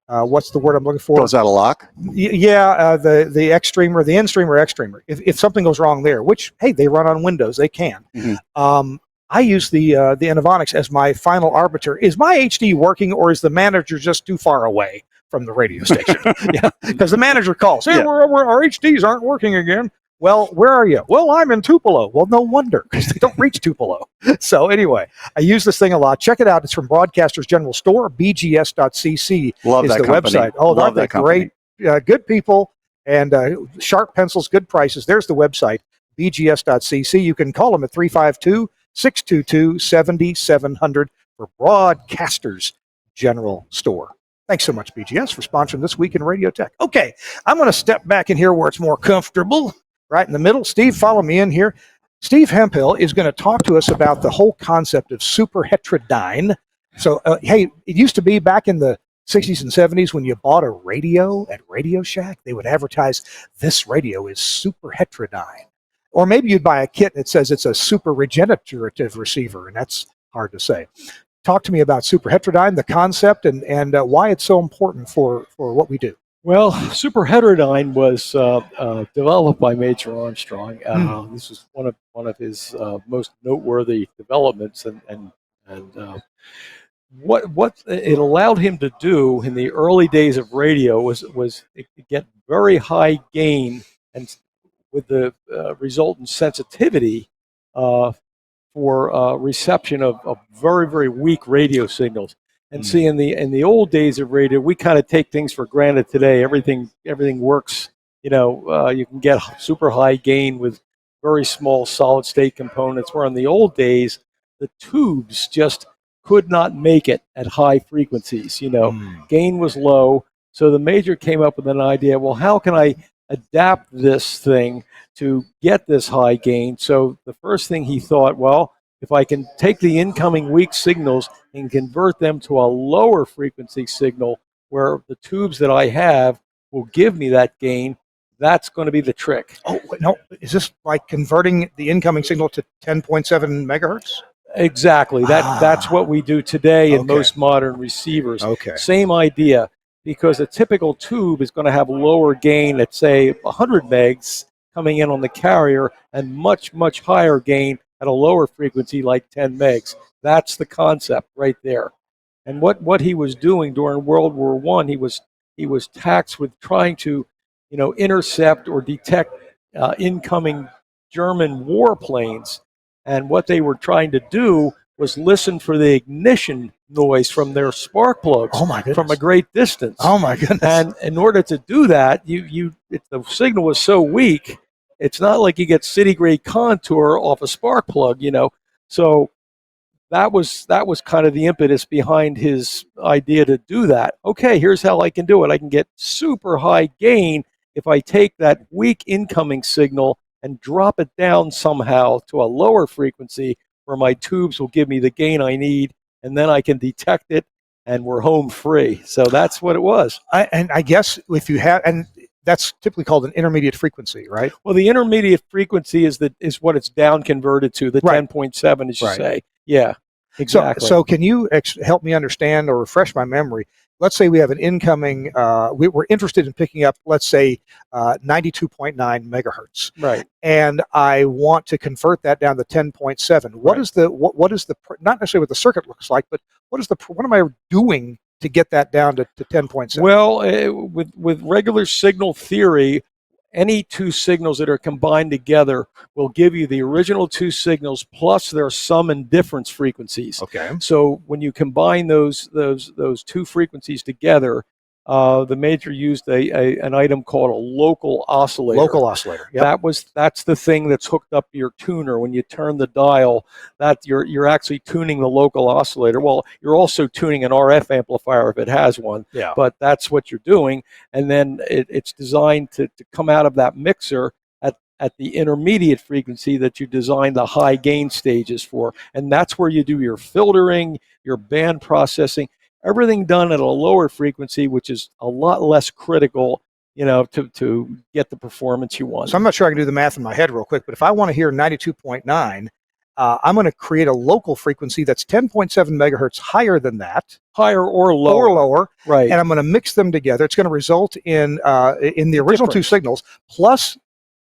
what's the word I'm looking for? Goes out of lock. The X streamer, the N streamer, X streamer. If something goes wrong there, which hey, they run on Windows, they can. Mm-hmm. I use the Innovonics as my final arbiter. Is my HD working, or is the manager just too far away from the radio station? Because the manager calls, hey, our HDs aren't working again. Well, where are you? Well, I'm in Tupelo. Well, no wonder, because they don't reach Tupelo. So anyway, I use this thing a lot. Check it out. It's from Broadcasters General Store. BGS.cc Love is that the company. website. Oh, love that great. Good people and sharp pencils, good prices. There's the website, BGS.cc. You can call them at 352-622-7700 for Broadcasters General Store. Thanks so much, BGS, for sponsoring This Week in Radio Tech. Okay, I'm going to step back in here where it's more comfortable, right in the middle. Steve, follow me in here. Steve Hemphill is going to talk to us about the whole concept of superheterodyne. So, hey, it used to be back in the 60s and 70s when you bought a radio at Radio Shack, they would advertise, this radio is superheterodyne. Or maybe you'd buy a kit that says it's a super regenerative receiver, and that's hard to say. Talk to me about superheterodyne, the concept, and why it's so important for what we do. Well, superheterodyne was developed by Major Armstrong. This was one of his most noteworthy developments, and what it allowed him to do in the early days of radio was get very high gain and with the resultant sensitivity for reception of very, very weak radio signals. And see, in the old days of radio, we kind of take things for granted today. Everything works. You can get super high gain with very small solid state components. Where in the old days, the tubes just could not make it at high frequencies. Gain was low. So the major came up with an idea. Well, how can I adapt this thing to get this high gain? So the first thing he thought, well, if I can take the incoming weak signals and convert them to a lower frequency signal where the tubes that I have will give me that gain, that's going to be the trick. Oh, no, is this like converting the incoming signal to 10.7 megahertz? Exactly. That's what we do today in most modern receivers. Okay. Same idea, because a typical tube is going to have lower gain at, say, 100 megs coming in on the carrier and much, much higher gain at a lower frequency like 10 megs. That's the concept right there. And what he was doing during World War I, he was taxed with trying to, intercept or detect incoming German warplanes. And what they were trying to do was listen for the ignition noise from their spark plugs from a great distance. Oh my goodness. And in order to do that, if the signal was so weak, it's not like you get city grade contour off a spark plug, So that was kind of the impetus behind his idea to do that. Okay, here's how I can do it. I can get super high gain if I take that weak incoming signal and drop it down somehow to a lower frequency where my tubes will give me the gain I need, and then I can detect it, and we're home free. So that's what it was. And I guess if you have, and that's typically called an intermediate frequency, right? Well, the intermediate frequency is what it's down converted to, the 10.7, as you say. Yeah, exactly. So can you help me understand or refresh my memory? Let's say we have an incoming, we're interested in picking up, let's say, 92.9 megahertz. Right. And I want to convert that down to 10.7. What is the, not necessarily what the circuit looks like, but what am I doing to get that down to 10.7? Well, with regular signal theory, any two signals that are combined together will give you the original two signals plus their sum and difference frequencies. Okay. So when you combine those two frequencies together, the major used an item called a local oscillator. Local oscillator. Yep. That's the thing that's hooked up to your tuner. When you turn the dial, that you're actually tuning the local oscillator. Well, you're also tuning an RF amplifier if it has one. Yeah. But that's what you're doing, and then it's designed to come out of that mixer at the intermediate frequency that you design the high gain stages for, and that's where you do your filtering, your band processing. Everything done at a lower frequency, which is a lot less critical, to get the performance you want. So I'm not sure I can do the math in my head real quick, but if I want to hear 92.9, I'm going to create a local frequency that's 10.7 megahertz higher than that. Higher or lower. Or lower. Right. And I'm going to mix them together. It's going to result in the original two signals plus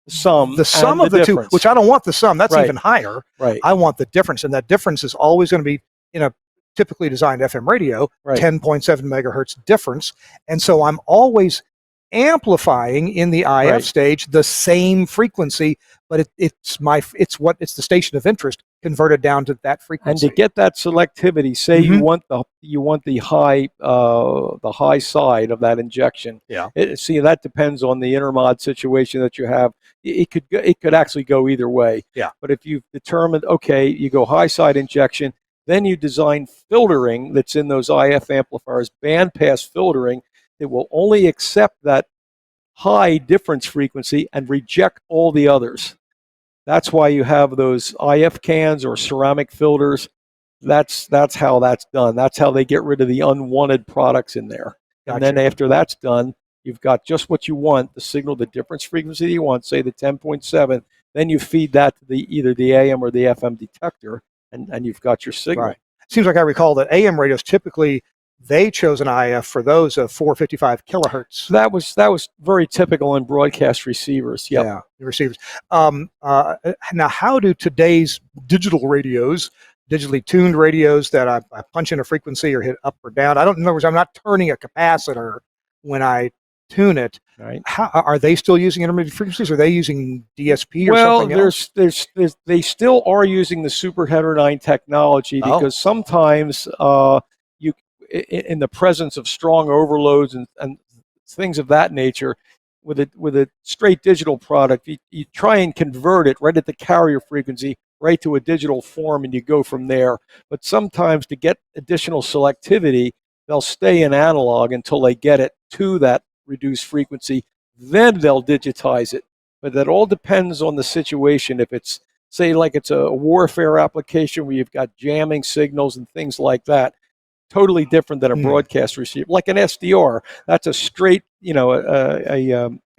the sum of the two, which I don't want the sum. That's even higher. Right. I want the difference, and that difference is always going to be in a typically designed FM radio, 10.7 megahertz difference. And so I'm always amplifying in the IF stage the same frequency, but it's the station of interest converted down to that frequency. And to get that selectivity, say you want the high side of that injection. Yeah. See, that depends on the intermod situation that you have. It could actually go either way. Yeah. But if you've determined, okay, you go high side injection, then you design filtering that's in those IF amplifiers, bandpass filtering, that will only accept that high difference frequency and reject all the others. That's why you have those IF cans or ceramic filters. That's how that's done. That's how they get rid of the unwanted products in there. Gotcha. And then after that's done, you've got just what you want, the signal, the difference frequency that you want, say the 10.7. Then you feed that to either the AM or the FM detector, and you've got your signal. Right. Seems like I recall that AM radios typically they chose an IF for those of 455 kilohertz. That was very typical in broadcast receivers. Yep. Yeah, the receivers. Now, how do today's digital radios, digitally tuned radios that I punch in a frequency or hit up or down? In other words, I'm not turning a capacitor when I tune it. Right. How are they still using intermediate frequencies? Are they using DSP or something else? They still are using the Superheterodyne technology because sometimes you, in the presence of strong overloads and things of that nature, with a straight digital product, you try and convert it right at the carrier frequency, right to a digital form, and you go from there. But sometimes to get additional selectivity, they'll stay in analog until they get it to that reduced frequency. Then they'll digitize it. But that all depends on the situation. If it's, say, like it's a warfare application where you've got jamming signals and things like that, totally different than a broadcast receiver, like an SDR. That's a straight, that's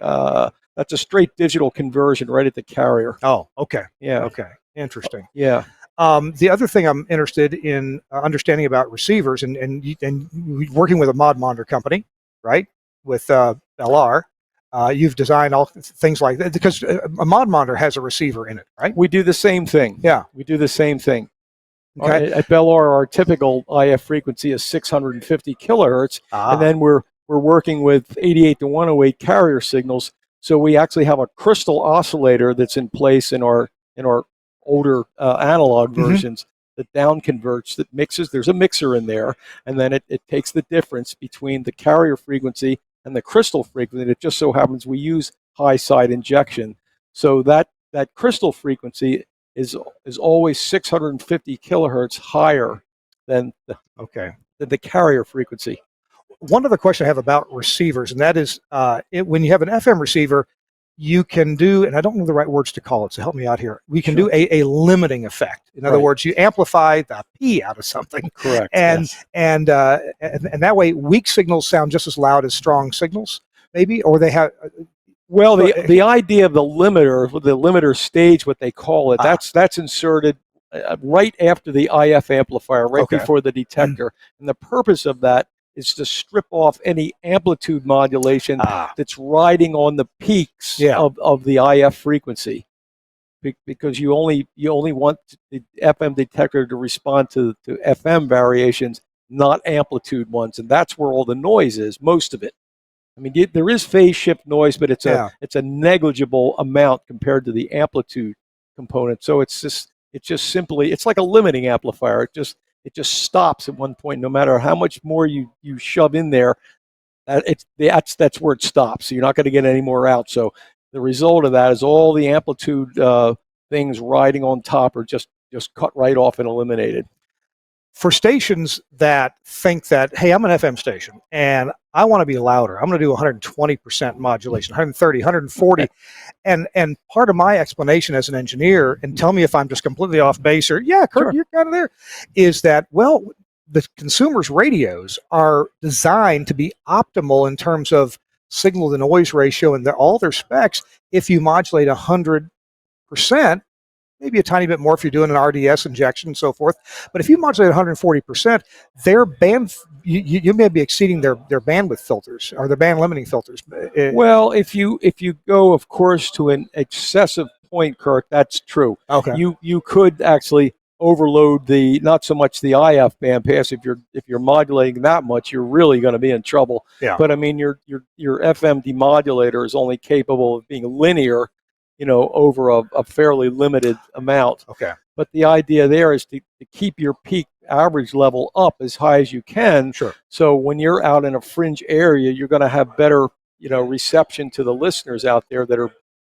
a straight digital conversion right at the carrier. Oh, okay. Yeah. Okay. Interesting. Yeah. The other thing I'm interested in understanding about receivers and working with a mod monitor company, right? With LR, you've designed all things like that because a mod monitor has a receiver in it, right? We do the same thing. Yeah. We do the same thing. Okay. At Bellar, our typical IF frequency is 650 kilohertz, and then we're working with 88 to 108 carrier signals. So we actually have a crystal oscillator that's in place in our older analog versions that down converts, that mixes. There's a mixer in there, and then it takes the difference between the carrier frequency and the crystal frequency. And it just so happens we use high side injection, so that crystal frequency is always 650 kilohertz higher than the carrier frequency. One other question I have about receivers, and that is when you have an FM receiver, you can do, and I don't know the right words to call it, so help me out here. We can do a limiting effect. In other words, you amplify the P out of something. Correct. And that way, weak signals sound just as loud as strong signals, maybe, or they have. Well, the idea of the limiter stage, what they call it, that's inserted right after the IF amplifier, right before the detector. And the purpose of that is to strip off any amplitude modulation that's riding on the peaks of the IF frequency, because you only want the FM detector to respond to FM variations, not amplitude ones, and that's where all the noise is, most of it. I mean, there is phase shift noise, but it's a negligible amount compared to the amplitude component. So it's just simply, it's like a limiting amplifier. It just stops at one point. No matter how much more you shove in there, that's where it stops. So you're not going to get any more out. So the result of that is all the amplitude things riding on top are just cut right off and eliminated. For stations that think that, hey, I'm an FM station and I want to be louder, I'm going to do 120% modulation, 130, 140. And part of my explanation as an engineer, and tell me if I'm just completely off base or, Kurt, you're kind of there, is that, well, the consumer's radios are designed to be optimal in terms of signal to noise ratio and all their specs. If you modulate 100%, maybe a tiny bit more if you're doing an RDS injection and so forth. But if you modulate 140%, their band, you may be exceeding their bandwidth filters or their band limiting filters. Well, if you go, of course, to an excessive point, Kirk, that's true. Okay. You could actually overload not so much the IF bandpass. If you're modulating that much, you're really going to be in trouble. Yeah. But I mean, your FM demodulator is only capable of being linear, over a fairly limited amount. Okay. But the idea there is to keep your peak average level up as high as you can. Sure. So when you're out in a fringe area, you're going to have better, reception to the listeners out there that are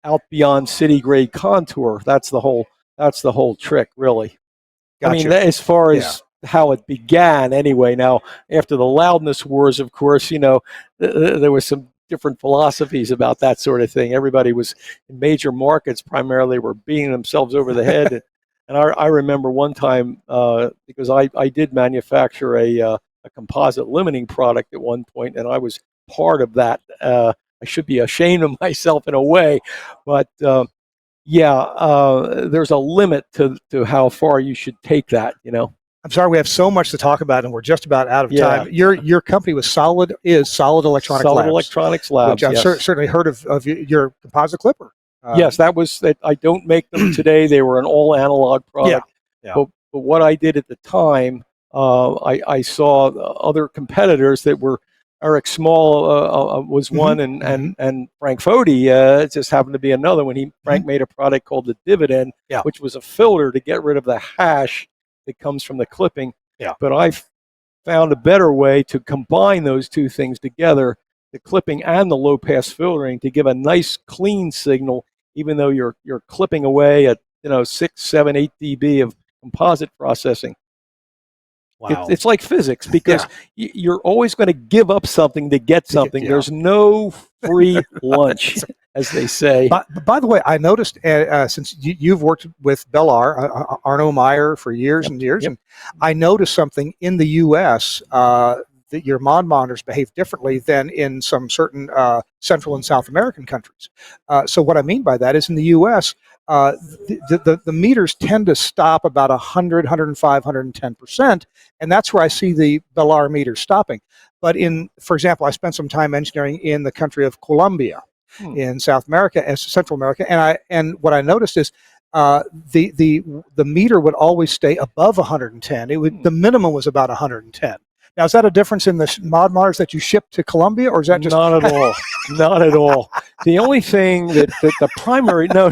out beyond city grade contour. That's the whole trick, really. Gotcha. I mean, as far as how it began, anyway. Now, after the loudness wars, of course, there was some different philosophies about that sort of thing. Everybody was in major markets, primarily were beating themselves over the head. And I remember one time, because I did manufacture a composite limiting product at one point, and I was part of that. I should be ashamed of myself in a way, but there's a limit to how far you should take that, I'm sorry, we have so much to talk about, and we're just about out of time. Your company was Solid Electronics Labs. Solid Electronics Labs, which I've certainly heard of your composite clipper. Yes, I don't make them today. They were an all analog product. Yeah. But what I did at the time, I saw other competitors that were Eric Small was one, and Frank Foti just happened to be another one. Frank made a product called the Dividend, which was a filter to get rid of the hash that comes from the clipping. But I found a better way to combine those two things together, the clipping and the low pass filtering, to give a nice clean signal, even though you're clipping away at 6, 7, 8 dB of composite processing. Wow. It's like physics, because you're always going to give up something to get something. There's no free lunch, as they say. By the way, I noticed, since you've worked with Bellar, Arno Meyer, for years and years, and I noticed something in the U.S. That your mod monitors behave differently than in some certain Central and South American countries. So what I mean by that is, in the U.S., the meters tend to stop about 100, 105, 110%, and that's where I see the Bellar meters stopping. But for example, I spent some time engineering in the country of Colombia, in South America and Central America, and what I noticed is the meter would always stay above 110. The minimum was about 110. Now, is that a difference in the mod monitors that you ship to Colombia, or is that just not at all? Not at all. The only thing that the primary no,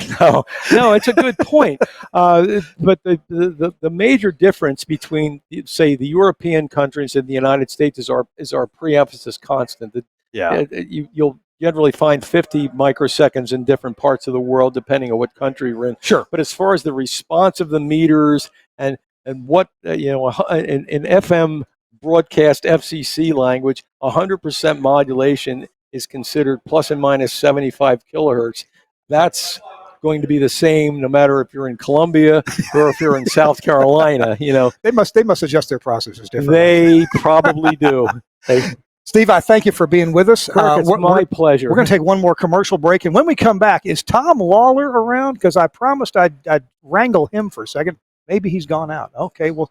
it's a good point. But the major difference between, say, the European countries and the United States is our pre-emphasis constant. You'll generally find 50 microseconds in different parts of the world, depending on what country you're in. Sure. But as far as the response of the meters and what in FM broadcast FCC language, 100% modulation is considered plus and minus 75 kilohertz. That's going to be the same no matter if you're in Colombia or if you're in South Carolina. They must adjust their processors differently. They probably do. Steve, I thank you for being with us. Kirk, it's my pleasure. We're going to take one more commercial break, and when we come back, is Tom Lawler around? Because I promised I'd wrangle him for a second. Maybe he's gone out. Okay, well,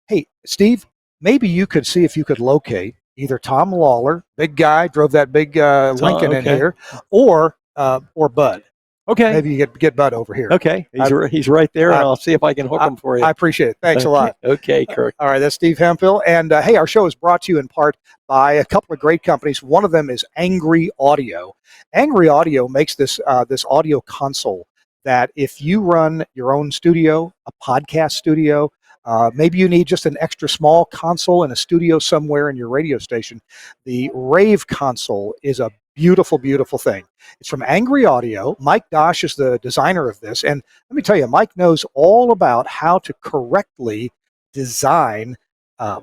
hey, Steve, maybe you could see if you could locate either Tom Lawler, big guy, drove that big Lincoln in here, or Bud. Okay. Maybe you get Bud over here. Okay. He's right there, and I'll see if I can hook him for you. I appreciate it. Thanks a lot. Okay, Kirk. All right, that's Steve Hemphill. And hey, our show is brought to you in part by a couple of great companies. One of them is Angry Audio. Angry Audio makes this audio console that if you run your own studio, a podcast studio, maybe you need just an extra small console in a studio somewhere in your radio station, the Rave console is a beautiful, beautiful thing. It's from Angry Audio. Mike Dosh is the designer of this. And let me tell you, Mike knows all about how to correctly design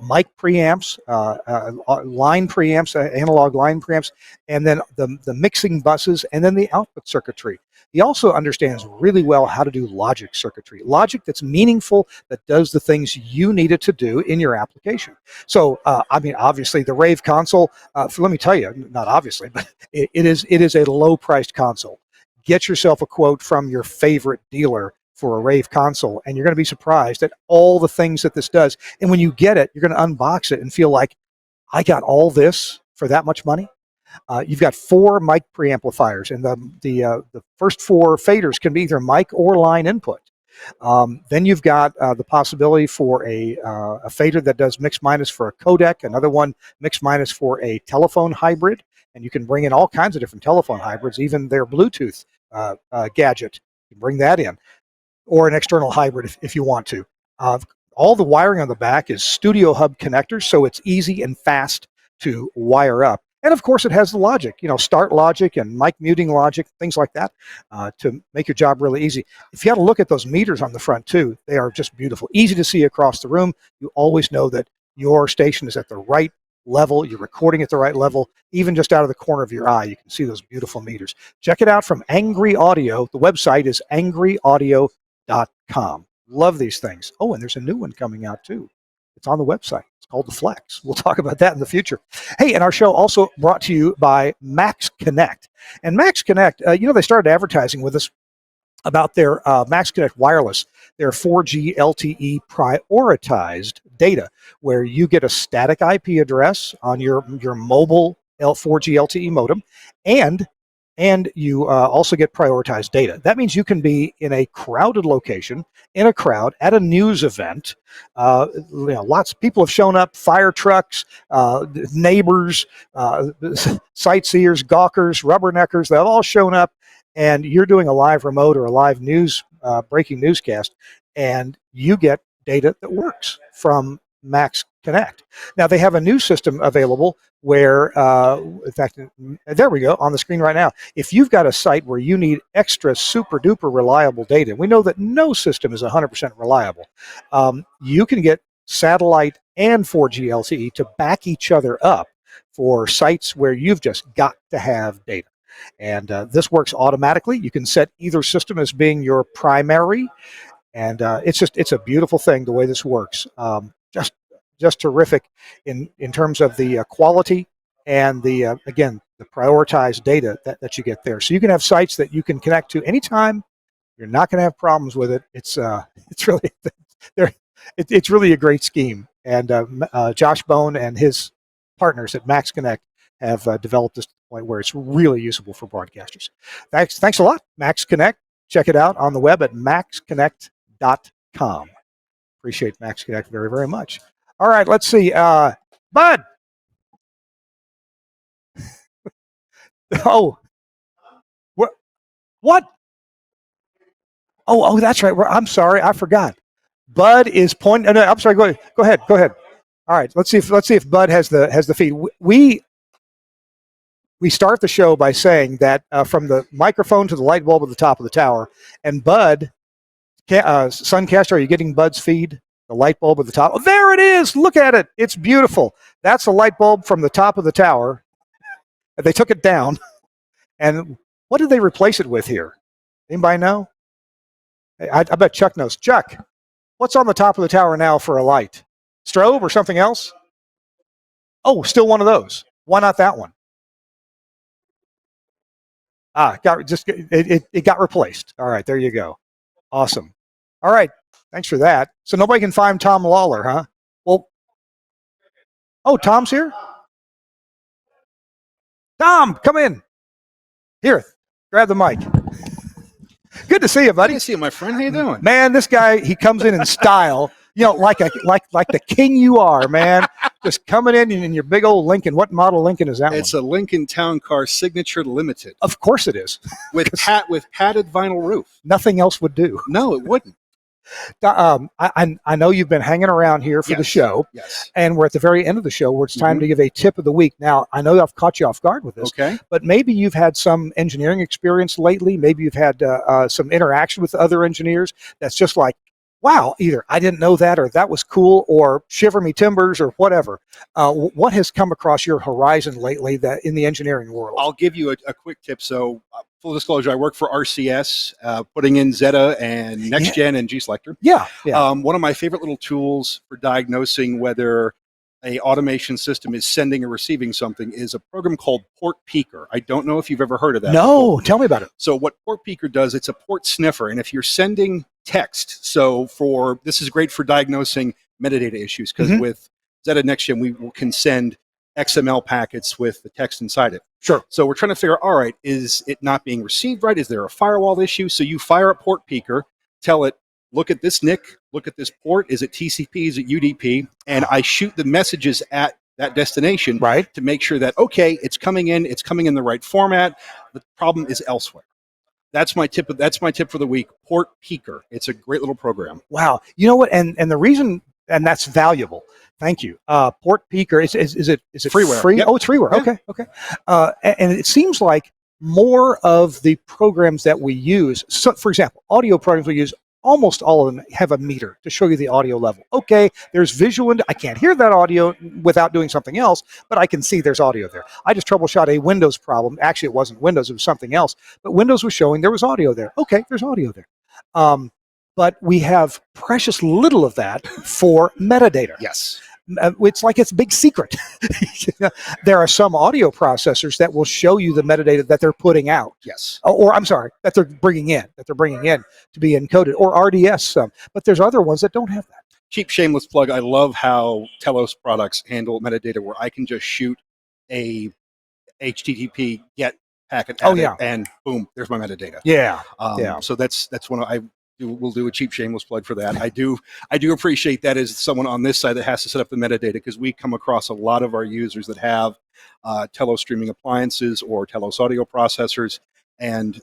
mic preamps, line preamps, analog line preamps, and then the mixing buses, and then the output circuitry. He also understands really well how to do logic circuitry, logic that's meaningful, that does the things you need it to do in your application. So, obviously, the Rave console, let me tell you, not obviously, but it is a low-priced console. Get yourself a quote from your favorite dealer for a Rave console, and you're going to be surprised at all the things that this does. And when you get it, you're going to unbox it and feel like, I got all this for that much money. You've got 4 mic preamplifiers, and the first 4 faders can be either mic or line input. Then you've got the possibility for a fader that does mix minus for a codec, another one mix minus for a telephone hybrid, and you can bring in all kinds of different telephone hybrids, even their Bluetooth gadget. You can bring that in, or an external hybrid if you want to. All the wiring on the back is Studio Hub connectors, so it's easy and fast to wire up. And of course, it has the logic, start logic and mic muting logic, things like that, to make your job really easy. If you had to look at those meters on the front too, they are just beautiful, easy to see across the room. You always know that your station is at the right level, you're recording at the right level, even just out of the corner of your eye, you can see those beautiful meters. Check it out from Angry Audio. The website is angryaudio.com. Love these things. Oh, and there's a new one coming out too. It's on the website. It's called the Flex. We'll talk about that in the future. Hey, and our show also brought to you by Max Connect. And Max Connect, they started advertising with us about their Max Connect Wireless, their 4G LTE prioritized data, where you get a static IP address on your mobile 4G LTE modem, and and you also get prioritized data. That means you can be in a crowded location, in a crowd, at a news event. Lots of people have shown up, fire trucks, neighbors, sightseers, gawkers, rubberneckers, they've all shown up, and you're doing a live remote or a live news, breaking newscast, and you get data that works from Max Connect. Now, they have a new system available where, in fact, there we go on the screen right now. If you've got a site where you need extra super duper reliable data, we know that no system is 100% reliable. You can get satellite and 4G LTE to back each other up for sites where you've just got to have data. And this works automatically. You can set either system as being your primary. And it's a beautiful thing the way this works. Just terrific in terms of the quality and the again the prioritized data that you get there. So you can have sites that you can connect to anytime. You're not going to have problems with it. It's really it's really a great scheme. And Josh Bone and his partners at Max Connect have developed this to the point where it's really usable for broadcasters. Thanks a lot, Max Connect. Check it out on the web at maxconnect.com. Appreciate Max Connect very, very much. All right, let's see. Bud. Oh. What? Oh, that's right. I'm sorry. I forgot. Bud is pointing. No, I'm sorry. Go ahead. All right. Let's see if Bud has the feed. We start the show by saying that from the microphone to the light bulb at the top of the tower, and Bud, Suncaster, are you getting Bud's feed? The light bulb at the top. Oh, there it is. Look at it. It's beautiful. That's a light bulb from the top of the tower. They took it down. And what did they replace it with here? Anybody know? I bet Chuck knows. Chuck, what's on the top of the tower now for a light? Strobe or something else? Oh, still one of those. Why not that one? It got replaced. All right, there you go. Awesome. All right. Thanks for that. So nobody can find Tom Lawler, huh? Well, Tom's here? Tom, come in. Here, grab the mic. Good to see you, buddy. Good to see you, my friend. How you doing? Man, this guy, he comes in style, like the king you are, man. Just coming in your big old Lincoln. What model Lincoln is that one? It's a Lincoln Town Car Signature Limited. Of course it is. with padded vinyl roof. Nothing else would do. No, it wouldn't. I know you've been hanging around here for the show, and we're at the very end of the show where it's time to give a tip of the week. Now, I know I've caught you off guard with this, but maybe you've had some engineering experience lately. Maybe you've had some interaction with other engineers that's just like, wow, either I didn't know that, or that was cool, or shiver me timbers, or whatever. What has come across your horizon lately that in the engineering world? I'll give you a quick tip. So, full disclosure, I work for RCS, putting in Zeta and NextGen and G-Selector. Yeah. One of my favorite little tools for diagnosing whether a automation system is sending or receiving something is a program called Port Peeker. I don't know if you've ever heard of that. No, tell me about it. So what Port Peeker does, it's a port sniffer, and if you're sending text, this is great for diagnosing metadata issues, because with Zeta NextGen, we can send XML packets with the text inside it. Sure. So we're trying to figure out, all right, is it not being received right? Is there a firewall issue? So you fire up Port Peeker, tell it, look at this NIC, look at this port. Is it TCP? Is it UDP? And I shoot the messages at that destination to make sure that, okay, it's coming in the right format. The problem is elsewhere. That's my tip for the week. Port Peeker. It's a great little program. Wow. You know what? And the reason, and that's valuable. Thank you. Port Peeker. Is it freeware? Free? Yep. Oh, it's freeware. Yeah. Okay. And it seems like more of the programs that we use. So, for example, audio programs we use, almost all of them have a meter to show you the audio level. Okay, there's visual, and I can't hear that audio without doing something else, but I can see there's audio there. I just troubleshot a Windows problem. Actually, it wasn't Windows, it was something else. But Windows was showing there was audio there. Okay, there's audio there. But we have precious little of that for metadata. Yes. It's like it's a big secret. There are some audio processors that will show you the metadata that they're putting out. Yes. Or I'm sorry, that they're bringing in to be encoded, or RDS some. But there's other ones that don't have that. Cheap, shameless plug. I love how Telos products handle metadata, where I can just shoot a HTTP GET packet. Oh, yeah. And boom, there's my metadata. Yeah. So that's one we'll do a cheap shameless plug for that. I do appreciate that as someone on this side that has to set up the metadata, because we come across a lot of our users that have Telos streaming appliances or Telos audio processors, and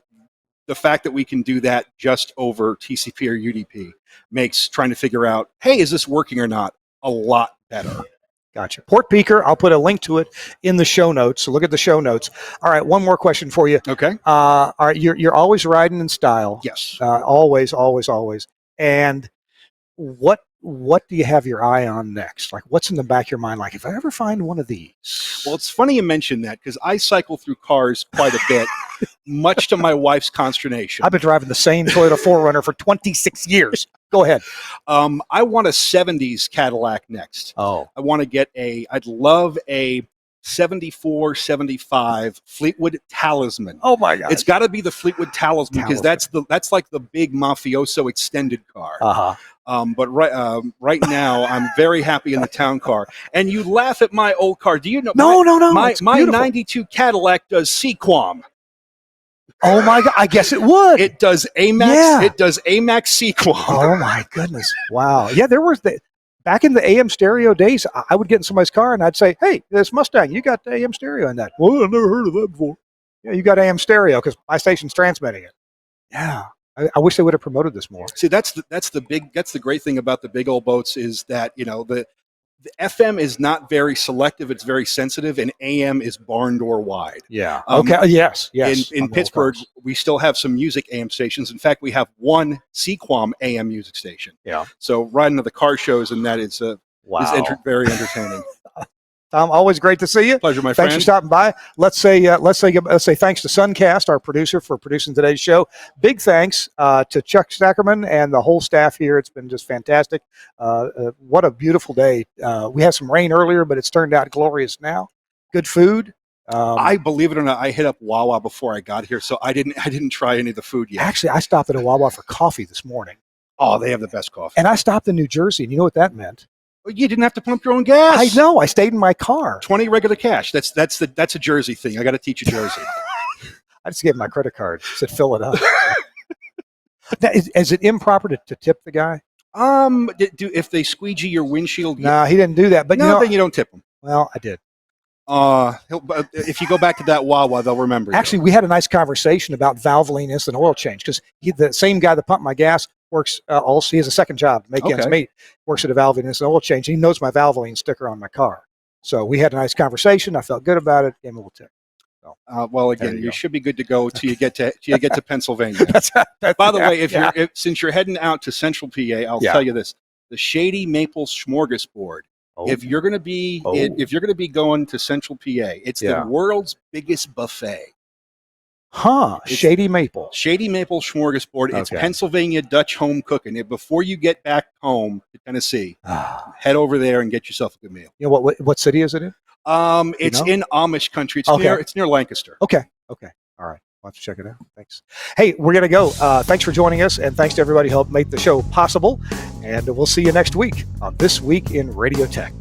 the fact that we can do that just over TCP or UDP makes trying to figure out, hey, is this working or not, a lot better. Gotcha. Port Peaker, I'll put a link to it in the show notes. So look at the show notes. All right, one more question for you. Okay. All right, you're always riding in style. Yes. Always. And what do you have your eye on next? Like, what's in the back of your mind? Like, if I ever find one of these. Well, it's funny you mention that, because I cycle through cars quite a bit, much to my wife's consternation. I've been driving the same Toyota 4Runner for 26 years. Go ahead. I want a 70s Cadillac next. Oh. I want to get I'd love a 74, 75 Fleetwood Talisman. Oh my God. It's got to be the Fleetwood Talisman, because that's like the big mafioso extended car. But right now I'm very happy in the town car. And you laugh at my old car. Do you know? No. My 92 Cadillac does Sequam. Oh my God! I guess it would. It does AMAX. Yeah. It does AMAX Sequam. Oh my goodness! Wow. Yeah, there was back in the AM stereo days. I would get in somebody's car and I'd say, "Hey, this Mustang, you got AM stereo in that?" Well, I've never heard of that before. Yeah, you got AM stereo because my station's transmitting it. Yeah. I wish they would have promoted this more. See, that's the great thing about the big old boats is that, the FM is not very selective; it's very sensitive, and AM is barn door wide. Yeah. Okay. Yes. In Pittsburgh, we still have some music AM stations. In fact, we have one Sequam AM music station. Yeah. So riding to the car shows, and that is very entertaining. Tom, always great to see you. Pleasure, my friend. Thanks for stopping by. Let's say thanks to Suncast, our producer, for producing today's show. Big thanks to Chuck Sackermann and the whole staff here. It's been just fantastic. What a beautiful day. We had some rain earlier, but it's turned out glorious now. Good food. I believe it or not, I hit up Wawa before I got here, so I didn't try any of the food yet. Actually, I stopped at a Wawa for coffee this morning. Oh, they have the best coffee. And I stopped in New Jersey, and you know what that meant? You didn't have to pump your own gas. I know. I stayed in my car. 20 regular cash. That's a Jersey thing. I got to teach you Jersey. I just gave him my credit card. Said fill it up. Is it improper to tip the guy? If they squeegee your windshield? No, he didn't do that. But then you don't tip him. Well, I did. If you go back to that Wawa, they'll remember you. Actually, we had a nice conversation about valvoline instant oil change, because the same guy that pumped my gas works also. He has a second job, make ends meet. Works at a Valvoline instant oil change. He knows my Valvoline sticker on my car, so we had a nice conversation. I felt good about it. Gave him a little tip. So, well, again, you should be good to go till you get to Pennsylvania. By the way, since you're heading out to Central PA, I'll tell you this: the Shady Maple Smorgasbord. Oh. If you're going to be going to Central PA, it's the world's biggest buffet. Shady Maple Smorgasbord. It's Pennsylvania Dutch home cooking. Before you get back home to Tennessee, head over there and get yourself a good meal. You know what city is it in? It's in Amish country. It's near Lancaster. Okay. All right. I'll have to check it out. Thanks. Hey, we're going to go. Thanks for joining us, and thanks to everybody who helped make the show possible. And we'll see you next week on This Week in Radio Tech.